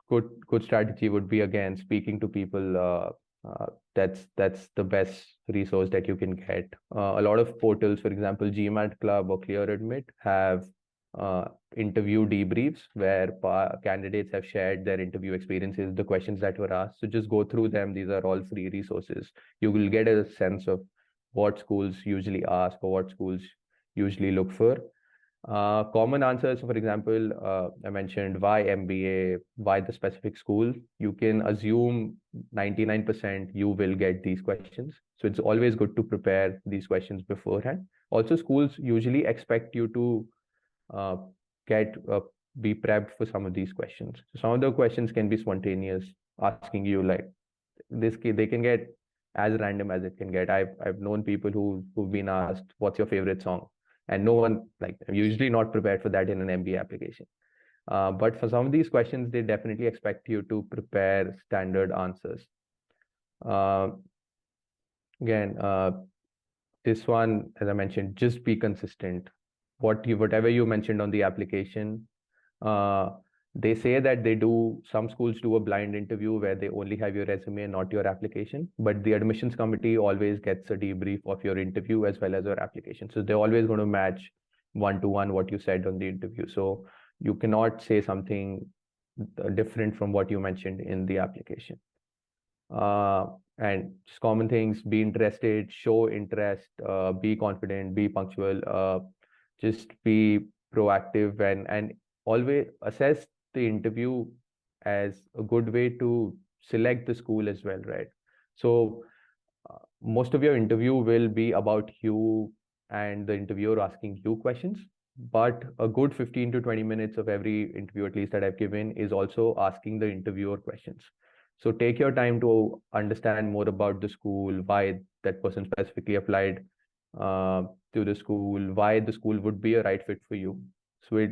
Good strategy would be, again, speaking to people. That's the best resource that you can get. A lot of portals, for example, GMAT Club or Clear Admit, have interview debriefs where candidates have shared their interview experiences, the questions that were asked. So just go through them. These are all free resources. You will get a sense of what schools usually ask or what schools usually look for. Common answers, for example, I mentioned why MBA, why the specific school. You can assume 99% you will get these questions. So it's always good to prepare these questions beforehand. Also, schools usually expect you to be prepped for some of these questions. So some of the questions can be spontaneous, asking you like this. They can get as random as it can get. I've known people who've been asked, "What's your favorite song?" And no one, like, usually not prepared for that in an MBA application. But for some of these questions, they definitely expect you to prepare standard answers. Again, this one, as I mentioned, just be consistent. Whatever you mentioned on the application, they say that some schools do a blind interview where they only have your resume and not your application, but the admissions committee always gets a debrief of your interview as well as your application. So they're always going to match 1-to-1 what you said on the interview. So you cannot say something different from what you mentioned in the application. And just common things: be interested, show interest, be confident, be punctual, just be proactive, and always assess the interview as a good way to select the school as well, right? So most of your interview will be about you and the interviewer asking you questions, but a good 15 to 20 minutes of every interview, at least that I've given, is also asking the interviewer questions. So take your time to understand more about the school, why that person specifically applied to the school, why the school would be a right fit for you. So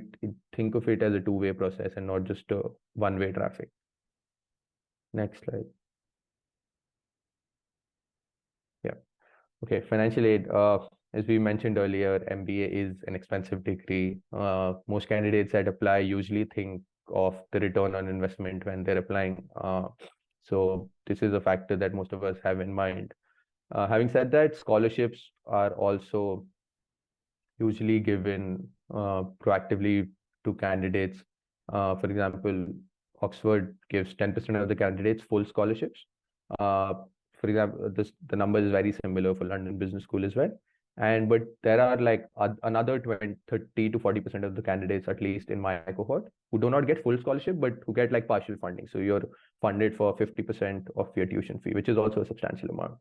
think of it as a two-way process and not just a one-way traffic. Next slide. Okay, financial aid. As we mentioned earlier, MBA is an expensive degree. Most candidates that apply usually think of the return on investment when they're applying. So this is a factor that most of us have in mind. Having said that, scholarships are also usually given proactively to candidates. For example, Oxford gives 10% of the candidates full scholarships. For example, the number is very similar for London Business School as well. But there are like another 30 to 40% of the candidates, at least in my cohort, who do not get full scholarship, but who get like partial funding. So you're funded for 50% of your tuition fee, which is also a substantial amount.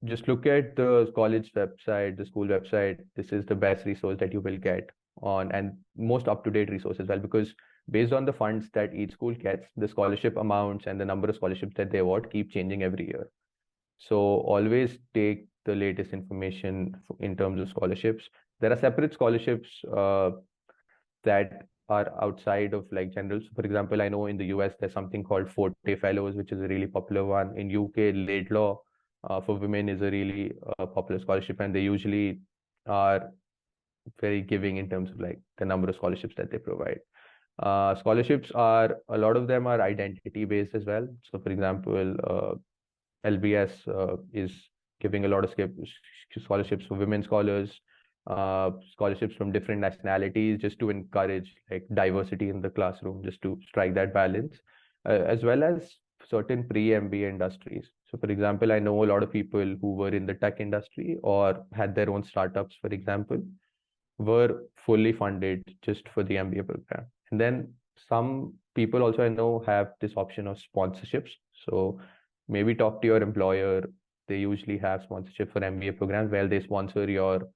Just look at the college website, the school website. This is the best resource that you will get on, and most up-to-date resource as well, because based on the funds that each school gets, the scholarship amounts and the number of scholarships that they award keep changing every year. So always take the latest information in terms of scholarships. There are separate scholarships that are outside of like general. So for example, I know in the US there's something called Forte Fellows, which is a really popular one. In UK, Laidlaw for women is a really popular scholarship, and they usually are very giving in terms of like the number of scholarships that they provide. Scholarships are, a lot of them are identity based as well. So for example, LBS is giving a lot of scholarships for women scholars, scholarships from different nationalities, just to encourage like diversity in the classroom, just to strike that balance, as well as certain pre-MBA industries. So for example, I know a lot of people who were in the tech industry or had their own startups, for example, were fully funded just for the MBA program. And then some people also I know have this option of sponsorships. So maybe talk to your employer. They usually have sponsorship for MBA programs where they sponsor your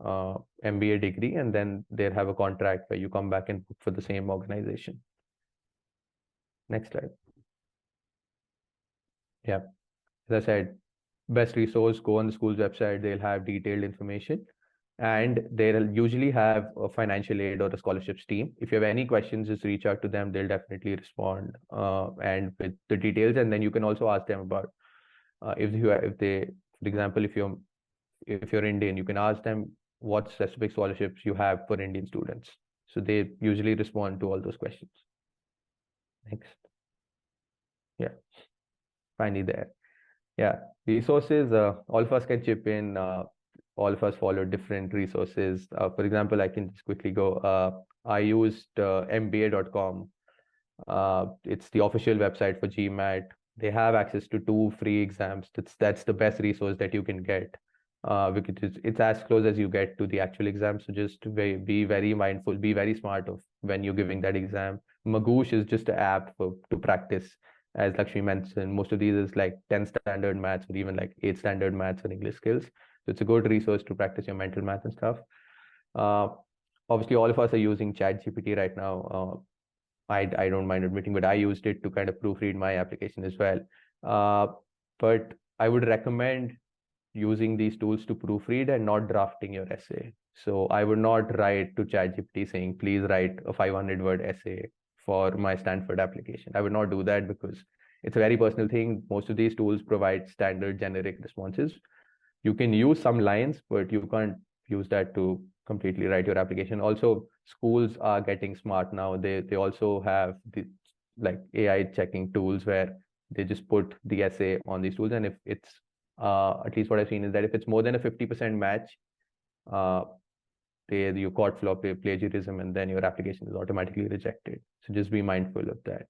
MBA degree, and then they'll have a contract where you come back and book for the same organization. Next slide. Yeah, as I said, best resource, go on the school's website. They'll have detailed information, and they'll usually have a financial aid or a scholarships team. If you have any questions, just reach out to them. They'll definitely respond and with the details. And then you can also ask them about if they, for example, if you're Indian, you can ask them what specific scholarships you have for Indian students. So they usually respond to all those questions. Next. Yeah, finally there. Yeah, resources, all of us can chip in. All of us follow different resources. For example, I can just quickly go. I used MBA.com. It's the official website for GMAT. They have access to 2 free exams. That's the best resource that you can get, because it's as close as you get to the actual exam. So just be very mindful, be very smart of when you're giving that exam. Magoosh is just an app to practice. As Lakshmi mentioned, most of these is like 10 standard maths or even like 8 standard maths and English skills. So it's a good resource to practice your mental math and stuff. Obviously, all of us are using ChatGPT right now. I don't mind admitting, but I used it to kind of proofread my application as well. But I would recommend using these tools to proofread and not drafting your essay. So I would not write to ChatGPT saying, please write a 500-word essay for my Stanford application. I would not do that because it's a very personal thing. Most of these tools provide standard generic responses. You can use some lines, but you can't use that to completely write your application. Also, schools are getting smart now. They also have the like AI checking tools where they just put the essay on these tools, and if it's at least what I've seen is that if it's more than a 50% match, you caught for plagiarism, and then your application is automatically rejected. So just be mindful of that.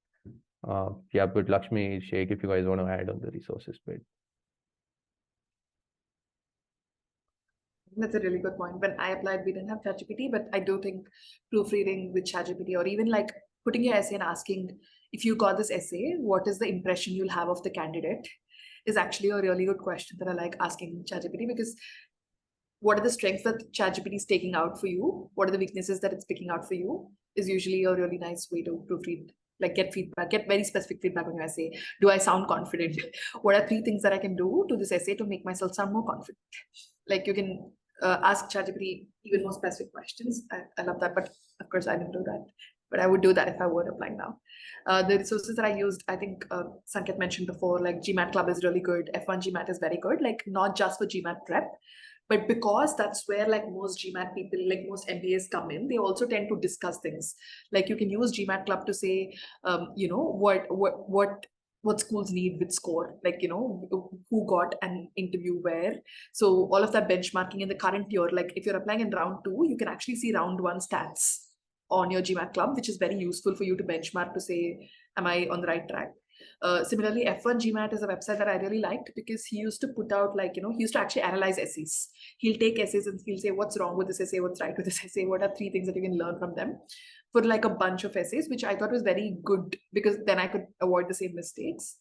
Yeah, but Lakshmi, Shaikh, if you guys want to add on the resources bit. That's a really good point. When I applied, we didn't have ChatGPT, but I do think proofreading with ChatGPT, or even like putting your essay and asking, if you got this essay, what is the impression you'll have of the candidate, is actually a really good question that I like asking ChatGPT, because what are the strengths that ChatGPT is taking out for you? What are the weaknesses that it's picking out for you? Is usually a really nice way to proofread, like get feedback, get very specific feedback on your essay. Do I sound confident? What are 3 things that I can do to this essay to make myself sound more confident? Like you can ask ChatGPT even more specific questions. I love that, but of course I didn't do that. But I would do that if I were applying now. The resources that I used, I think Sanket mentioned before, like GMAT Club is really good. F1 GMAT is very good, like not just for GMAT prep, But because that's where like most GMAT people, like most MBAs come in, they also tend to discuss things. Like you can use GMAT Club to say, what schools need with score, like, who got an interview where. So all of that benchmarking in the current year, like if you're applying in round 2, you can actually see round 1 stats on your GMAT Club, which is very useful for you to benchmark to say, am I on the right track? Similarly, F1 GMAT is a website that I really liked because he used to put out he used to actually analyze essays. He'll take essays and he'll say, what's wrong with this essay? What's right with this essay? What are 3 things that you can learn from them? For like a bunch of essays, which I thought was very good because then I could avoid the same mistakes.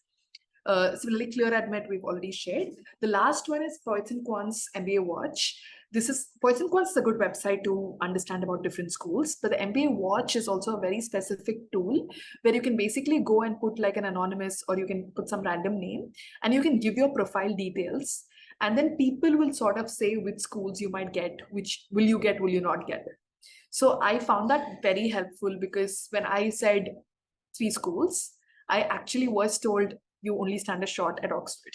Similarly, Clear Admit, we've already shared. The last one is Poets and Quants MBA Watch. Poets and Quants is a good website to understand about different schools, but the MBA Watch is also a very specific tool where you can basically go and put like an anonymous, or you can put some random name and you can give your profile details. And then people will sort of say which schools you might get, which will you get, will you not get. So I found that very helpful because when I said 3 schools, I actually was told you only stand a shot at Oxford.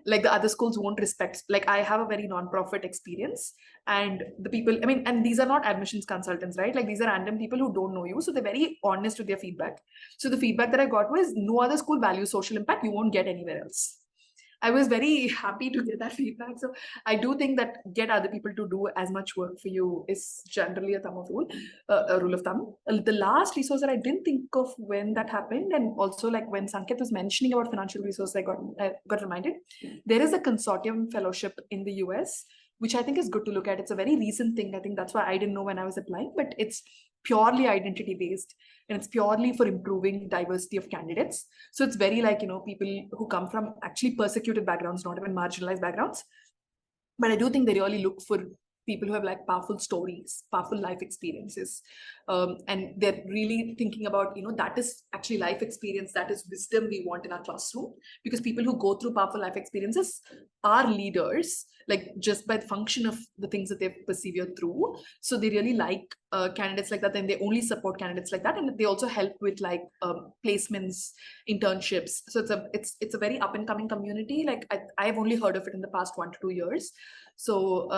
Like the other schools won't respect, like I have a very non-profit experience, and the people, I mean, and these are not admissions consultants, right? Like these are random people who don't know you. So they're very honest with their feedback. So the feedback that I got was no other school values social impact. You won't get anywhere else. I was very happy to get that feedback. So I do think that get other people to do as much work for you is generally a rule of thumb. The last resource that I didn't think of when that happened, and also like when Sanket was mentioning about financial resources, I got reminded. There is a consortium fellowship in the US, which I think is good to look at. It's a very recent thing. I think that's why I didn't know when I was applying, but it's purely identity based and it's purely for improving diversity of candidates. So it's very like, people who come from actually persecuted backgrounds, not even marginalized backgrounds. But I do think they really look for people who have like powerful stories, powerful life experiences. And they're really thinking about, that is actually life experience, that is wisdom we want in our classroom. Because people who go through powerful life experiences are leaders, like just by the function of the things that they've persevered through. So they really like candidates like that, and they only support candidates like that. And they also help with like placements, internships. So it's a very up and coming community. Like I've only heard of it in the past 1 to 2 years. So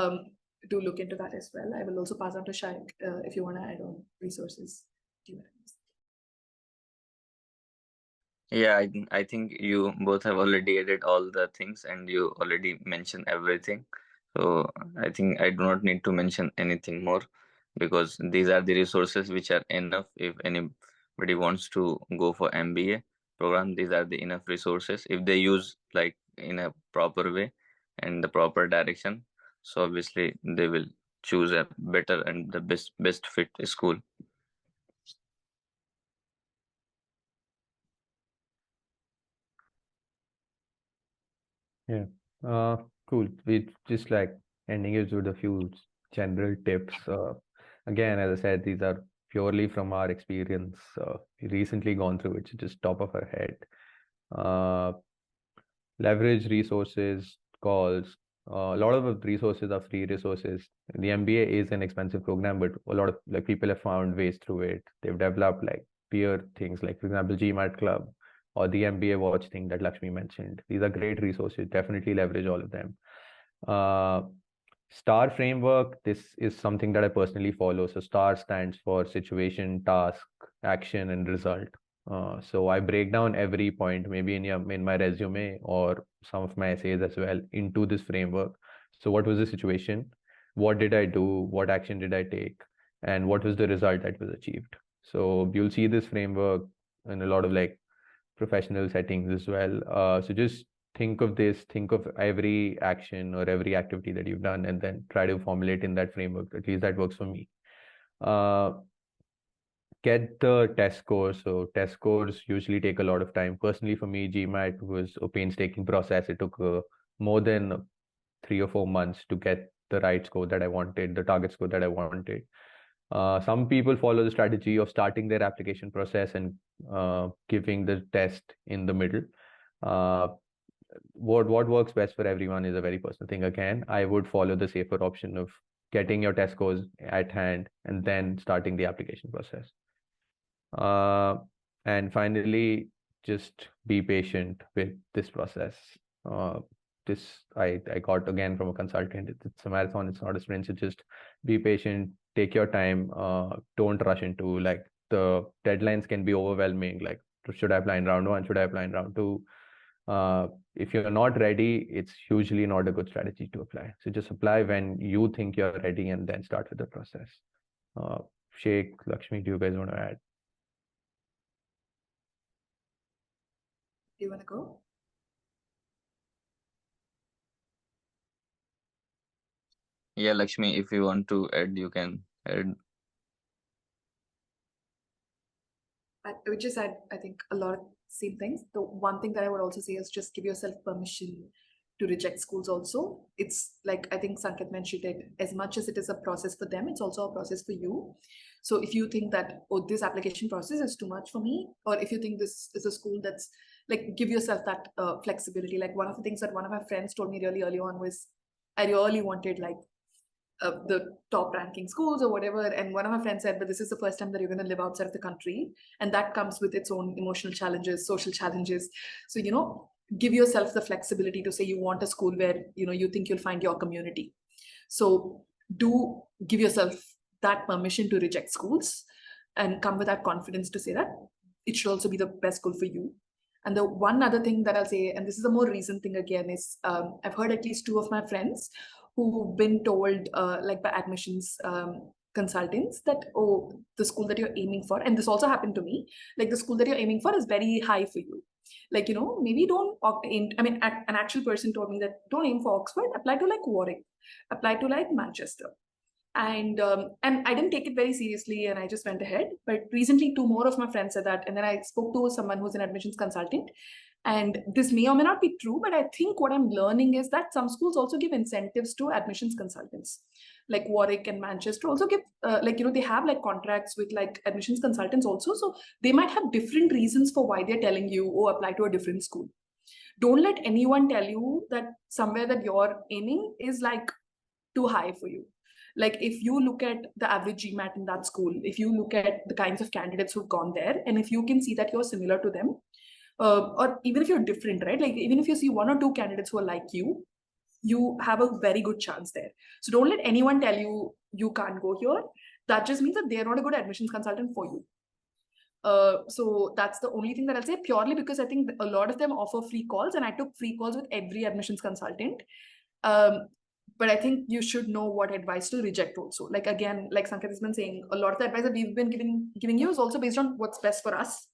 do look into that as well. I will also pass on to Shaikh if you want to add on resources. Yeah, I think you both have already added all the things and you already mentioned everything. So I think I do not need to mention anything more because these are the resources which are enough if anybody wants to go for MBA program. These are the enough resources if they use like in a proper way and the proper direction. So obviously they will choose a better and the best fit school. Yeah. Cool. We just like ending it with a few general tips. Again, as I said, these are purely from our experience. We recently gone through it, so just top of our head. Leverage resources, calls. A lot of the resources are free resources. The MBA is an expensive program, but a lot of like people have found ways through it. They've developed like peer things, like for example, GMAT Club or the MBA Watch thing that Lakshmi mentioned. These are great resources. Definitely leverage all of them. STAR framework, this is something that I personally follow. So STAR stands for situation, task, action, and result. So I break down every point, maybe in my resume or some of my essays as well, into this framework. So what was the situation? What did I do? What action did I take? And what was the result that was achieved? So you'll see this framework in a lot of like professional settings as well. So just think of every action or every activity that you've done and then try to formulate in that framework. At least that works for me. Get the test scores. So test scores usually take a lot of time. Personally, for me, GMAT was a painstaking process. It took more than 3 or 4 months to get the right score that I wanted, the target score that I wanted. Some people follow the strategy of starting their application process and giving the test in the middle. What works best for everyone is a very personal thing. Again, I would follow the safer option of getting your test scores at hand and then starting the application process. And finally, just be patient with this process. this I got again from a consultant. It's a marathon, it's not a sprint. So just be patient, take your time, don't rush into, like, the deadlines can be overwhelming. Like, should I apply in round one? Should I apply in round two? If you're not ready, it's usually not a good strategy to apply. So just apply when you think you're ready and then start with the process. Sheikh, Lakshmi, do you guys want to add? Do you want to go? Yeah, Lakshmi, if you want to add, you can add. We just said, I think, a lot of same things. The one thing that I would also say is just give yourself permission to reject schools also. It's like, I think Sanket mentioned it, as much as it is a process for them, it's also a process for you. So if you think that, oh, this application process is too much for me, or if you think this is a school that's like, give yourself that flexibility. Like, one of the things that one of my friends told me really early on was, I really wanted like the top ranking schools or whatever. And one of my friends said, but this is the first time that you're going to live outside of the country. And that comes with its own emotional challenges, social challenges. So, give yourself the flexibility to say you want a school where, you think you'll find your community. So do give yourself that permission to reject schools and come with that confidence to say that it should also be the best school for you. And the one other thing that I'll say, and this is a more recent thing again, is I've heard at least 2 of my friends who've been told like by admissions consultants that, oh, the school that you're aiming for, and this also happened to me, like the school that you're aiming for is very high for you. Like, maybe don't aim, I mean, an actual person told me that don't aim for Oxford, apply to like Warwick, apply to like Manchester. And I didn't take it very seriously and I just went ahead. But recently 2 more of my friends said that. And then I spoke to someone who's an admissions consultant. And this may or may not be true, but I think what I'm learning is that some schools also give incentives to admissions consultants. Like Warwick and Manchester also give, they have like contracts with like admissions consultants also. So they might have different reasons for why they're telling you, oh, apply to a different school. Don't let anyone tell you that somewhere that you're aiming is like too high for you. Like, if you look at the average GMAT in that school, if you look at the kinds of candidates who've gone there, and if you can see that you're similar to them, or even if you're different, right? Like, even if you see 1 or 2 candidates who are like you have a very good chance there. So don't let anyone tell you you can't go here. That just means that they're not a good admissions consultant for you. So that's the only thing that I'll say, purely because I think a lot of them offer free calls, and I took free calls with every admissions consultant. But I think you should know what advice to reject also. Like, again, like Sanket has been saying, a lot of the advice that we've been giving you is also based on what's best for us.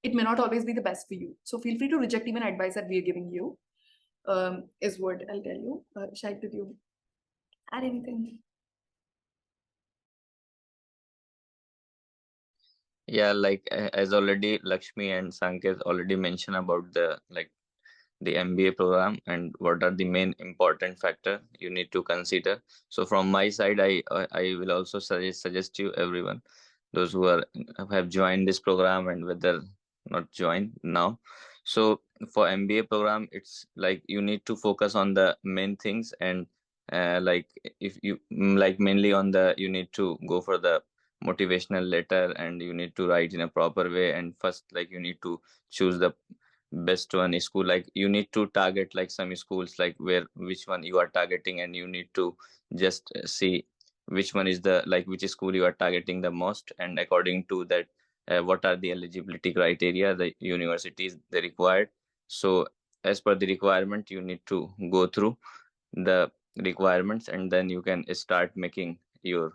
It may not always be the best for you. So feel free to reject even advice that we are giving you, is what I'll tell you. Shaikh, did you add anything? Yeah, like as already Lakshmi and Sanket already mentioned about the MBA program and what are the main important factor you need to consider. So from my side, I will also suggest you everyone, those who have joined this program and whether not joined now. So for MBA program, it's like you need to focus on the main things, and like if you like mainly on the, you need to go for the motivational letter and you need to write in a proper way. And first, like, you need to choose the best one school. Like, you need to target like some schools, like which one you are targeting, and you need to just see which one is the, like, which school you are targeting the most, and according to that, what are the eligibility criteria, the universities they required. So as per the requirement, you need to go through the requirements, and then you can start making your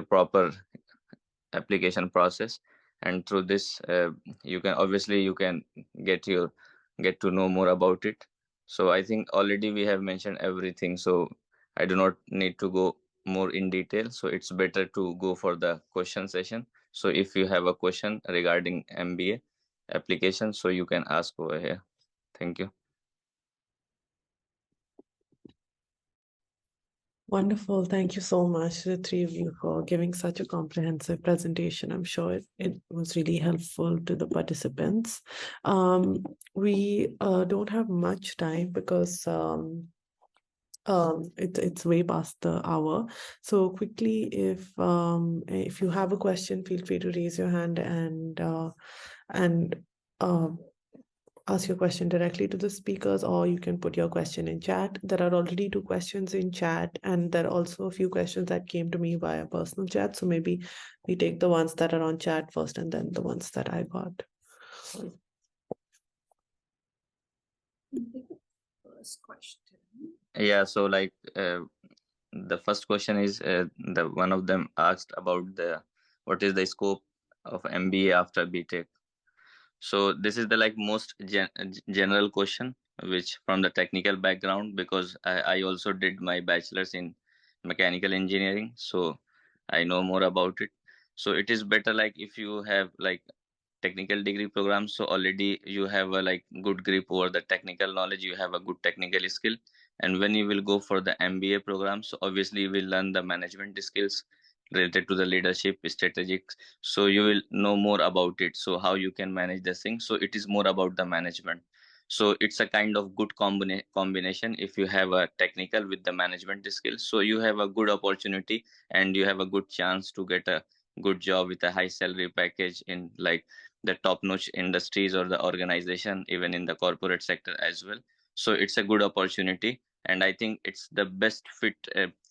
proper application process. And through this, you can get to know more about it. So I think already we have mentioned everything, so I do not need to go more in detail. So it's better to go for the question session. So if you have a question regarding MBA application, so you can ask over here. Thank you. Wonderful. Thank you so much to the 3 of you for giving such a comprehensive presentation. I'm sure it was really helpful to the participants. We don't have much time because it's way past the hour. So quickly, if you have a question, feel free to raise your hand and ask your question directly to the speakers, or you can put your question in chat. There are already 2 questions in chat, and there are also a few questions that came to me via personal chat. So maybe we take the ones that are on chat first and then the ones that I got. First question. Yeah, so like the first question is the one of them asked about what is the scope of MBA after BTech. So this is the like most general question, which from the technical background, because I also did my bachelor's in mechanical engineering, so I know more about it. So it is better like if you have like technical degree program, so already you have a like good grip over the technical knowledge, you have a good technical skill. And when you will go for the MBA program, so obviously you will learn the management skills related to the leadership strategic, so you will know more about it, so how you can manage this thing. So it is more about the management. So it's a kind of good combination. If you have a technical with the management skills, so you have a good opportunity and you have a good chance to get a good job with a high salary package in like the top notch industries or the organization, even in the corporate sector as well. So it's a good opportunity, and I think it's the best fit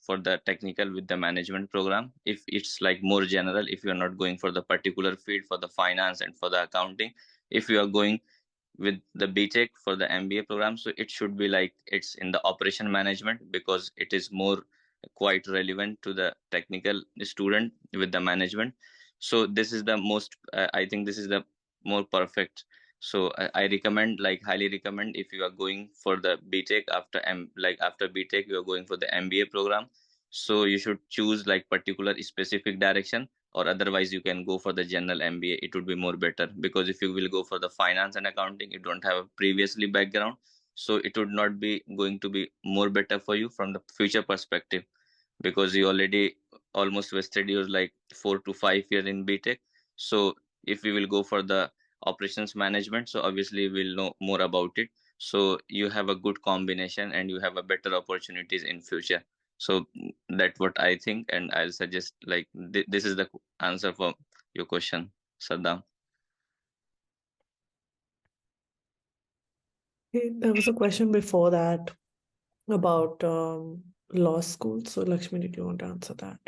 for the technical with the management program. If it's like more general, if you're not going for the particular field for the finance and for the accounting, if you are going with the BTech for the MBA program, so it should be like it's in the operation management, because it is more quite relevant to the technical student with the management. So this is the most I think this is the more perfect. So I recommend, like highly recommend, if you are going for the BTech after after BTech you are going for the MBA program, so you should choose like particular specific direction, or otherwise you can go for the general MBA. It would be more better, because if you will go for the finance and accounting, you don't have a previously background, so it would not be going to be more better for you from the future perspective, because you already almost wasted your like 4 to 5 years in BTech. So if we will go for the operations management, so obviously we'll know more about it, so you have a good combination and you have a better opportunities in future. So that's what I think, and I'll suggest like this is the answer for your question, Saddam. Okay, there was a question before that about law school. So Lakshmi, did you want to answer that?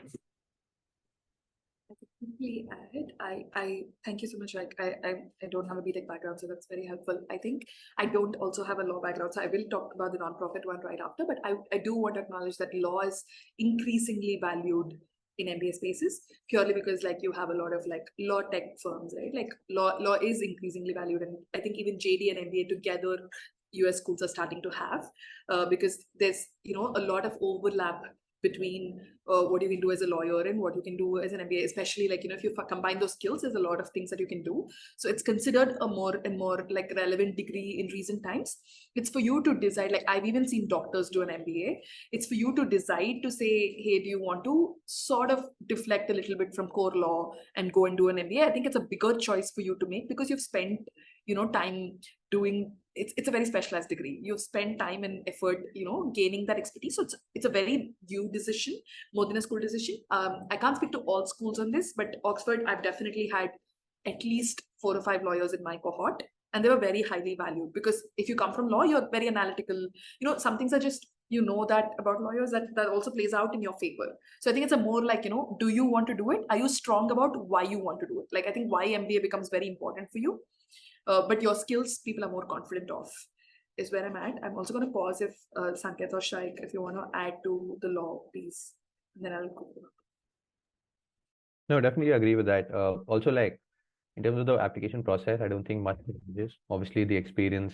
Quickly add, I thank you so much. Like I don't have a BTech background, so that's very helpful. I think I don't also have a law background, so I will talk about the nonprofit one right after. But I do want to acknowledge that law is increasingly valued in MBA spaces, purely because like you have a lot of like law tech firms, right? Like law is increasingly valued, and I think even JD and MBA together, US schools are starting to have, because there's a lot of overlap between what you can do as a lawyer and what you can do as an MBA, especially like if you combine those skills, there's a lot of things that you can do. So it's considered a more and more like relevant degree in recent times. It's for you to decide, like I've even seen doctors do an MBA. It's for you to decide to say, hey, do you want to sort of deflect a little bit from core law and go and do an MBA? I think it's a bigger choice for you to make, because you've spent time doing it's a very specialized degree. You've spent time and effort gaining that expertise, so it's a very you decision more than a school decision. I can't speak to all schools on this, but Oxford, I've definitely had at least 4 or 5 lawyers in my cohort, and they were very highly valued, because if you come from law, you're very analytical. Some things are just that about lawyers that also plays out in your favor. So I think it's a more like do you want to do it? Are you strong about why you want to do it? Like I think why MBA becomes very important for you. But your skills, people are more confident of, is where I'm at. I'm also going to pause if Sanket or Shaikh, if you want to add to the law piece, and then I'll go. No, definitely agree with that. Also, like in terms of the application process, I don't think much changes. Obviously, the experience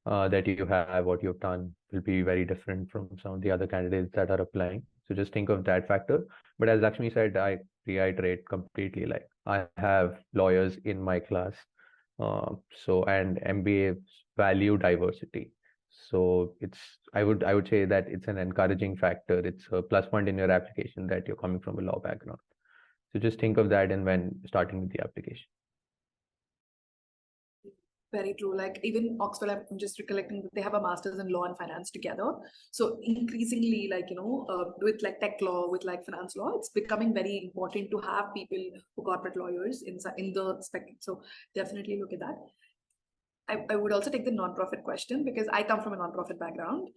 that you have, what you've done, will be very different from some of the other candidates that are applying. So just think of that factor. But as Lakshmi said, I reiterate completely. Like I have lawyers in my class, and MBA value diversity. So I would say that it's an encouraging factor. It's a plus point in your application that you're coming from a law background. So just think of that and when starting with the application. Very true. Like even Oxford, I'm just recollecting that they have a master's in law and finance together. So increasingly, like, with like tech law, with like finance law, it's becoming very important to have people who corporate lawyers in the spectrum. So definitely look at that. I would also take the non-profit question because I come from a non-profit background.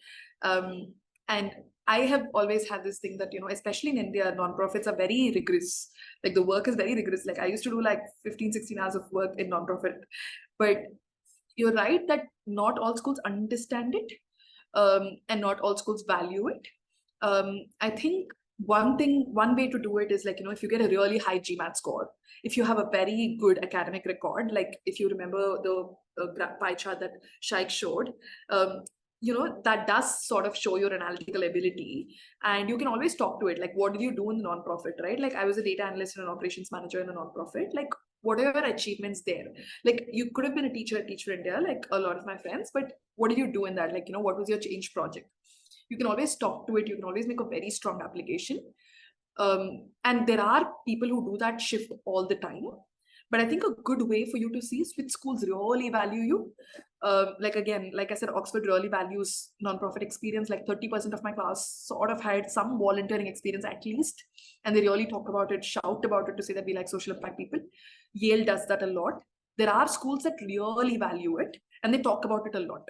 And I have always had this thing that, especially in India, non-profits are very rigorous. Like the work is very rigorous. Like I used to do like 15, 16 hours of work in non-profit. But you're right that not all schools understand it, and not all schools value it. I think one way to do it is like, if you get a really high GMAT score, if you have a very good academic record, like if you remember the pie chart that Shaikh showed, that does sort of show your analytical ability, and you can always talk to it. Like, what did you do in the non-profit, right? Like I was a data analyst and an operations manager in a non-profit. Like, what are your achievements there? Like you could have been a teacher at Teacher India, like a lot of my friends, but what did you do in that? Like, what was your change project? You can always talk to it. You can always make a very strong application. And there are people who do that shift all the time. But I think a good way for you to see is which schools really value you. Like I said, Oxford really values nonprofit experience. Like 30% of my class sort of had some volunteering experience at least. And they really talk about it, shout about it to say that we like social impact people. Yale does that a lot. There are schools that really value it and they talk about it a lot.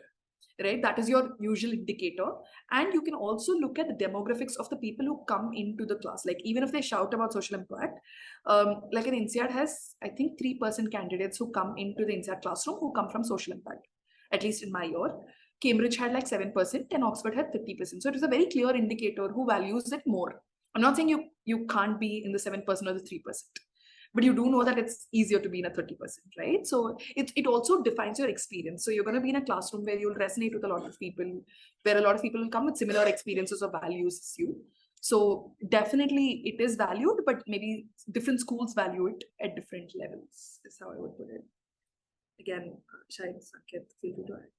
Right, that is your usual indicator. And you can also look at the demographics of the people who come into the class. Like even if they shout about social impact, like an INSEAD has, I think, 3% candidates who come into the INSEAD classroom who come from social impact, at least in my year. Cambridge had like 7% and Oxford had 50%. So it is a very clear indicator who values it more. I'm not saying you can't be in the 7% or the 3%. But you do know that it's easier to be in a 30%, right? So it also defines your experience. So you're going to be in a classroom where you'll resonate with a lot of people, where a lot of people will come with similar experiences or values as you. So definitely it is valued, but maybe different schools value it at different levels, is how I would put it. Again, Shaikh, Sanket, feel free to add.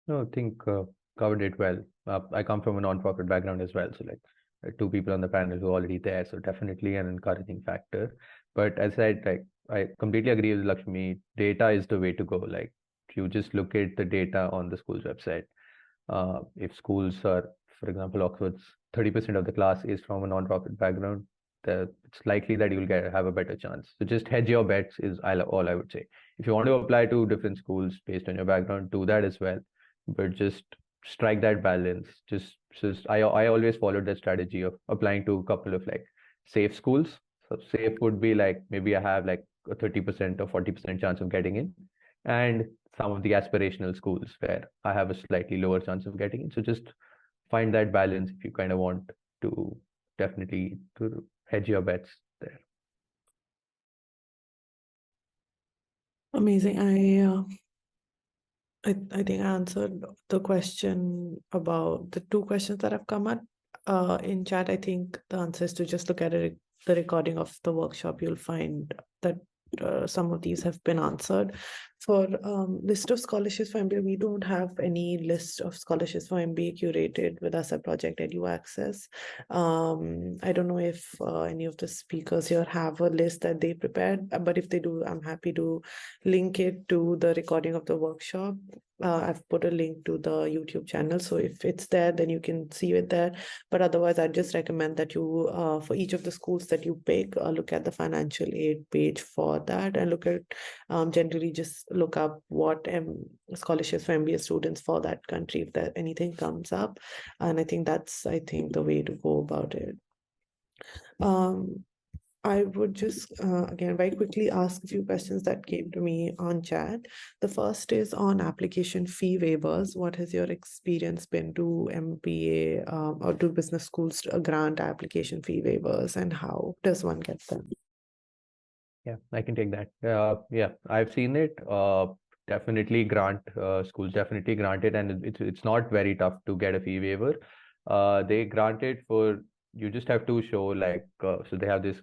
No, I think covered it well. I come from a non-profit background as well, so like two people on the panel who are already there, so definitely an encouraging factor. But as I said, like I completely agree with Lakshmi. Data is the way to go. Like you just look at the data on the school's website. If schools are, for example, Oxford's 30% of the class is from a non-profit background, it's likely that you'll have a better chance. So just hedge your bets is all I would say. If you want to apply to different schools based on your background, do that as well. But just strike that balance. Just I always followed that strategy of applying to a couple of like safe schools. So safe would be like maybe I have like a 30% or 40% chance of getting in, and some of the aspirational schools where I have a slightly lower chance of getting in. So just find that balance if you kind of want to definitely to hedge your bets there. Amazing. I think I answered the question about the two questions that have come up in chat. I think the answer is to just look at the recording of the workshop. You'll find that some of these have been answered. For list of scholarships for MBA, we don't have any list of scholarships for MBA curated with us at Project EduAccess. I don't know if any of the speakers here have a list that they prepared, but if they do, I'm happy to link it to the recording of the workshop. I've put a link to the YouTube channel, so if it's there, then you can see it there. But otherwise, I just recommend that you, for each of the schools that you pick, look at the financial aid page for that, and look at generally just look up what scholarships for MBA students for that country if there anything comes up, and I think that's the way to go about it. I would just, again, very quickly ask a few questions that came to me on chat. The first is on application fee waivers. What has your experience been to MBA or to business schools grant application fee waivers, and how does one get them? Yeah, I can take that. Yeah, I've seen it. Definitely schools definitely grant it, and it's not very tough to get a fee waiver. They grant it you just have to show like, so they have this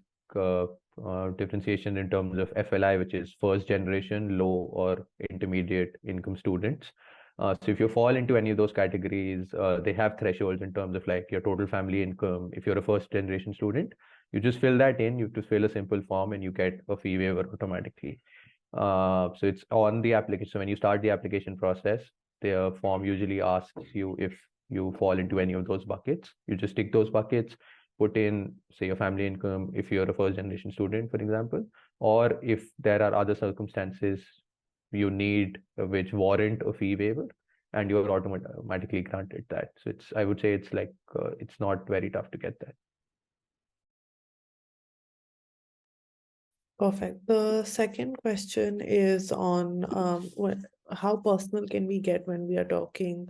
differentiation in terms of FLI, which is first generation low or intermediate income students. So if you fall into any of those categories, they have thresholds in terms of like your total family income. If you're a first generation student, you just fill that in. You have to fill a simple form and you get a fee waiver automatically. So it's on the application. So when you start the application process, the form usually asks you if you fall into any of those buckets. You just tick those buckets. put in, say, your family income if you're a first generation student, for example, or if there are other circumstances you need which warrant a fee waiver, and you're automatically granted that. So I would say it's like it's not very tough to get that. Perfect. The second question is on how personal can we get when we are talking,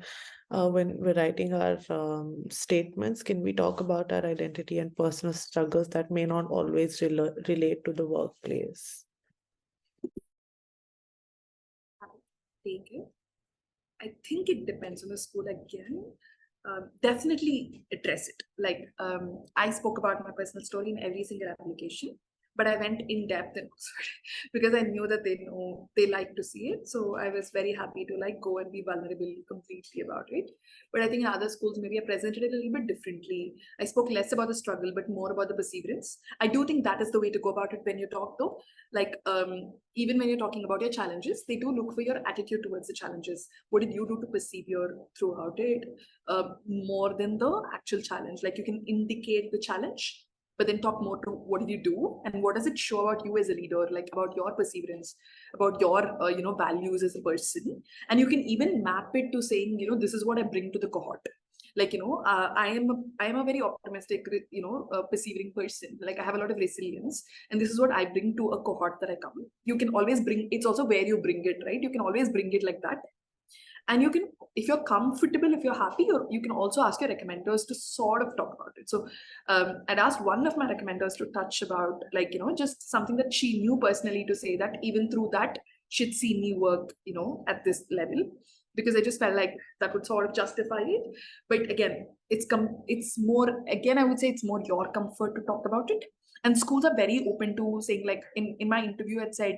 when we're writing our statements? Can we talk about our identity and personal struggles that may not always relate to the workplace? Take it. I think it depends on the school again. Definitely address it. Like I spoke about my personal story in every single application, but I went in depth in Oxford because I knew that they like to see it. So I was very happy to like go and be vulnerable completely about it. But I think in other schools, maybe I presented it a little bit differently. I spoke less about the struggle, but more about the perseverance. I do think that is the way to go about it when you talk though. Like even when you're talking about your challenges, they do look for your attitude towards the challenges. What did you do to persevere throughout it? More than the actual challenge. Like you can indicate the challenge, but then talk more to what did you do and what does it show about you as a leader, like about your perseverance, about your values as a person. And you can even map it to saying, this is what I bring to the cohort. Like, I am a very optimistic, persevering person. Like I have a lot of resilience, and this is what I bring to a cohort that I come. You can always bring, it's also where you bring it, right? You can always bring it like that. And you can, if you're comfortable, if you're happy, you can also ask your recommenders to sort of talk about it. So I'd asked one of my recommenders to touch about, like, just something that she knew personally, to say that even through that, she'd seen me work, at this level, because I just felt like that would sort of justify it. But again, it's more, again, I would say it's more your comfort to talk about it. And schools are very open to saying, like, in my interview, it said,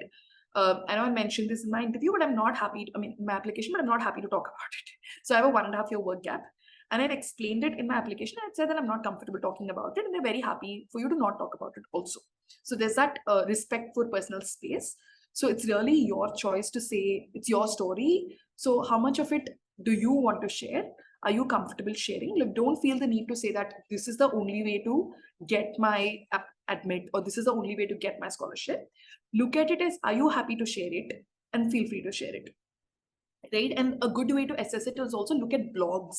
I know I mentioned this in my interview, but I'm not happy, in my application, but I'm not happy to talk about it. So I have a 1.5 year work gap. And I'd explained it in my application. I'd said that I'm not comfortable talking about it, and they're very happy for you to not talk about it also. So there's that respect for personal space. So it's really your choice to say, it's your story. So how much of it do you want to share? Are you comfortable sharing? Like, don't feel the need to say that this is the only way to get my admit, or this is the only way to get my scholarship. Look at it as, are you happy to share it? And feel free to share it, right? And a good way to assess it is also look at blogs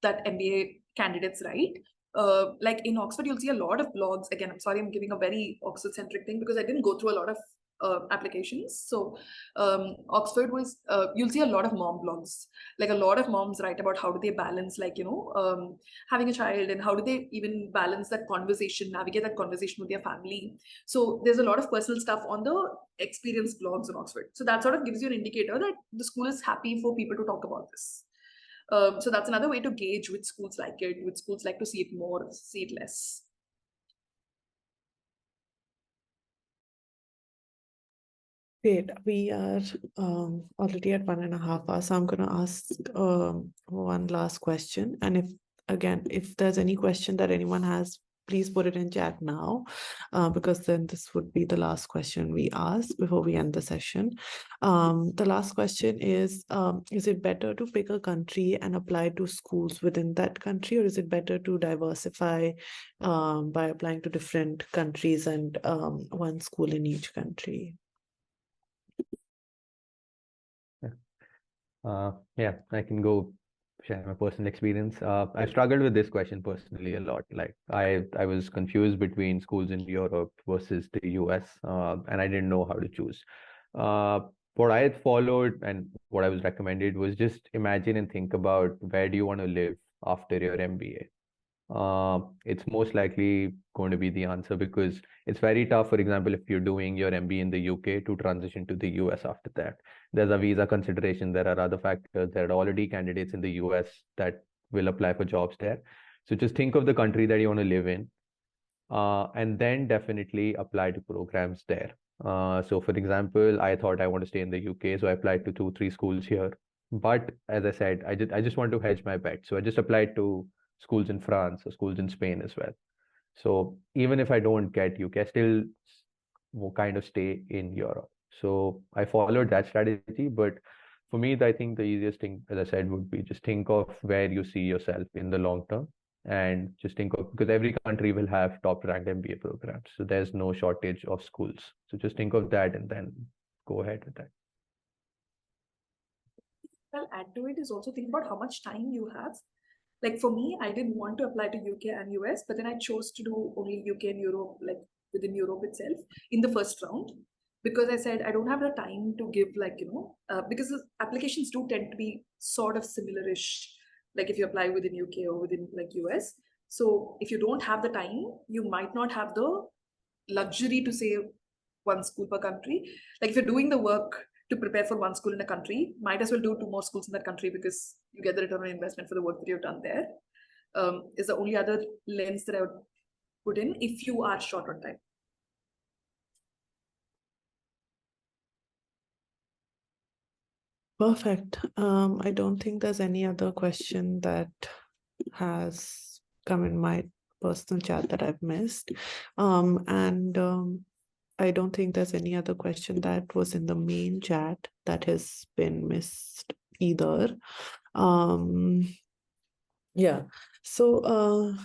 that MBA candidates write. Like in Oxford, you'll see a lot of blogs. Again, I'm sorry, I'm giving a very Oxford-centric thing because I didn't go through a lot of applications. So Oxford was, you'll see a lot of mom blogs. Like a lot of moms write about how do they balance, like, having a child, and how do they even balance that conversation, navigate that conversation with their family. So there's a lot of personal stuff on the experience blogs in Oxford. So that sort of gives you an indicator that the school is happy for people to talk about this. So that's another way to gauge which schools like it, which schools like to see it more, see it less. Great. We are already at 1.5 hours, so I'm going to ask one last question. And if there's any question that anyone has, please put it in chat now, because then this would be the last question we ask before we end the session. The last question is it better to pick a country and apply to schools within that country, or is it better to diversify by applying to different countries and one school in each country? Yeah, I can go share my personal experience. I struggled with this question personally a lot. Like I was confused between schools in Europe versus the US, and I didn't know how to choose. What I had followed and what I was recommended was just imagine and think about where do you want to live after your MBA. It's most likely going to be the answer, because it's very tough, for example, if you're doing your MBA in the UK, to transition to the US after that. There's a visa consideration, there are other factors, there are already candidates in the US that will apply for jobs there. So just think of the country that you want to live in, and then definitely apply to programs there. So for example, I thought I want to stay in the UK, so I applied to 2-3 schools here. But as I said, I just want to hedge my bet. So I just applied to schools in France or schools in Spain as well. So even if I don't get UK, I still will kind of stay in Europe. So I followed that strategy. But for me, I think the easiest thing, as I said, would be just think of where you see yourself in the long term. And just think of, because every country will have top ranked MBA programs, so there's no shortage of schools. So just think of that and then go ahead with that. Well, add to it is also think about how much time you have. Like for me, I didn't want to apply to UK and US, but then I chose to do only UK and Europe, like within Europe itself, in the first round, because I said I don't have the time to give, like, because the applications do tend to be sort of similar-ish, like if you apply within UK or within like US. So if you don't have the time, you might not have the luxury to say one school per country. Like if you're doing the work to prepare for one school in a country, might as well do 2 more schools in that country because you get the return on investment for the work that you've done there. Is the only other lens that I would put in if you are short on time. Perfect. I don't think there's any other question that has come in my personal chat that I've missed. I don't think there's any other question that was in the main chat that has been missed either. Yeah. So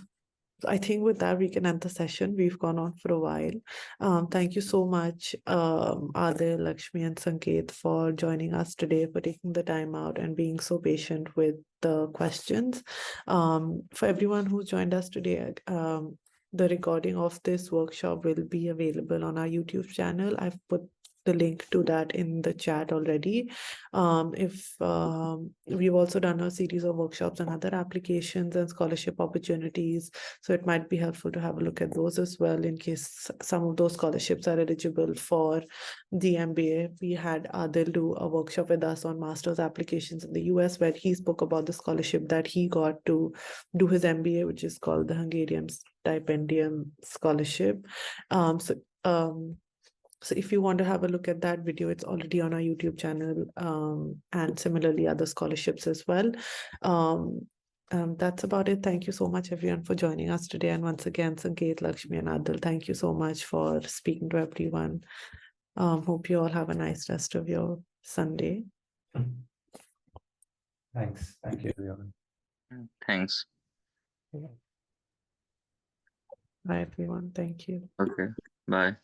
I think with that, we can end the session. We've gone on for a while. Thank you so much, Adil, Lakshmi, and Sanket for joining us today, for taking the time out and being so patient with the questions. For everyone who joined us today, the recording of this workshop will be available on our YouTube channel. I've put the link to that in the chat already. We've also done a series of workshops on other applications and scholarship opportunities, so it might be helpful to have a look at those as well in case some of those scholarships are eligible for the MBA. We had Adil do a workshop with us on master's applications in the US, where he spoke about the scholarship that he got to do his MBA, which is called the Hungarian Stipendium Scholarship. So if you want to have a look at that video, it's already on our YouTube channel, and similarly other scholarships as well. That's about it. Thank you so much, everyone, for joining us today. And once again, Sanket, Lakshmi, and Adil, thank you so much for speaking to everyone. Hope you all have a nice rest of your Sunday. Thanks. Thank you, everyone. Thanks. Bye, everyone. Thank you. Okay. Bye.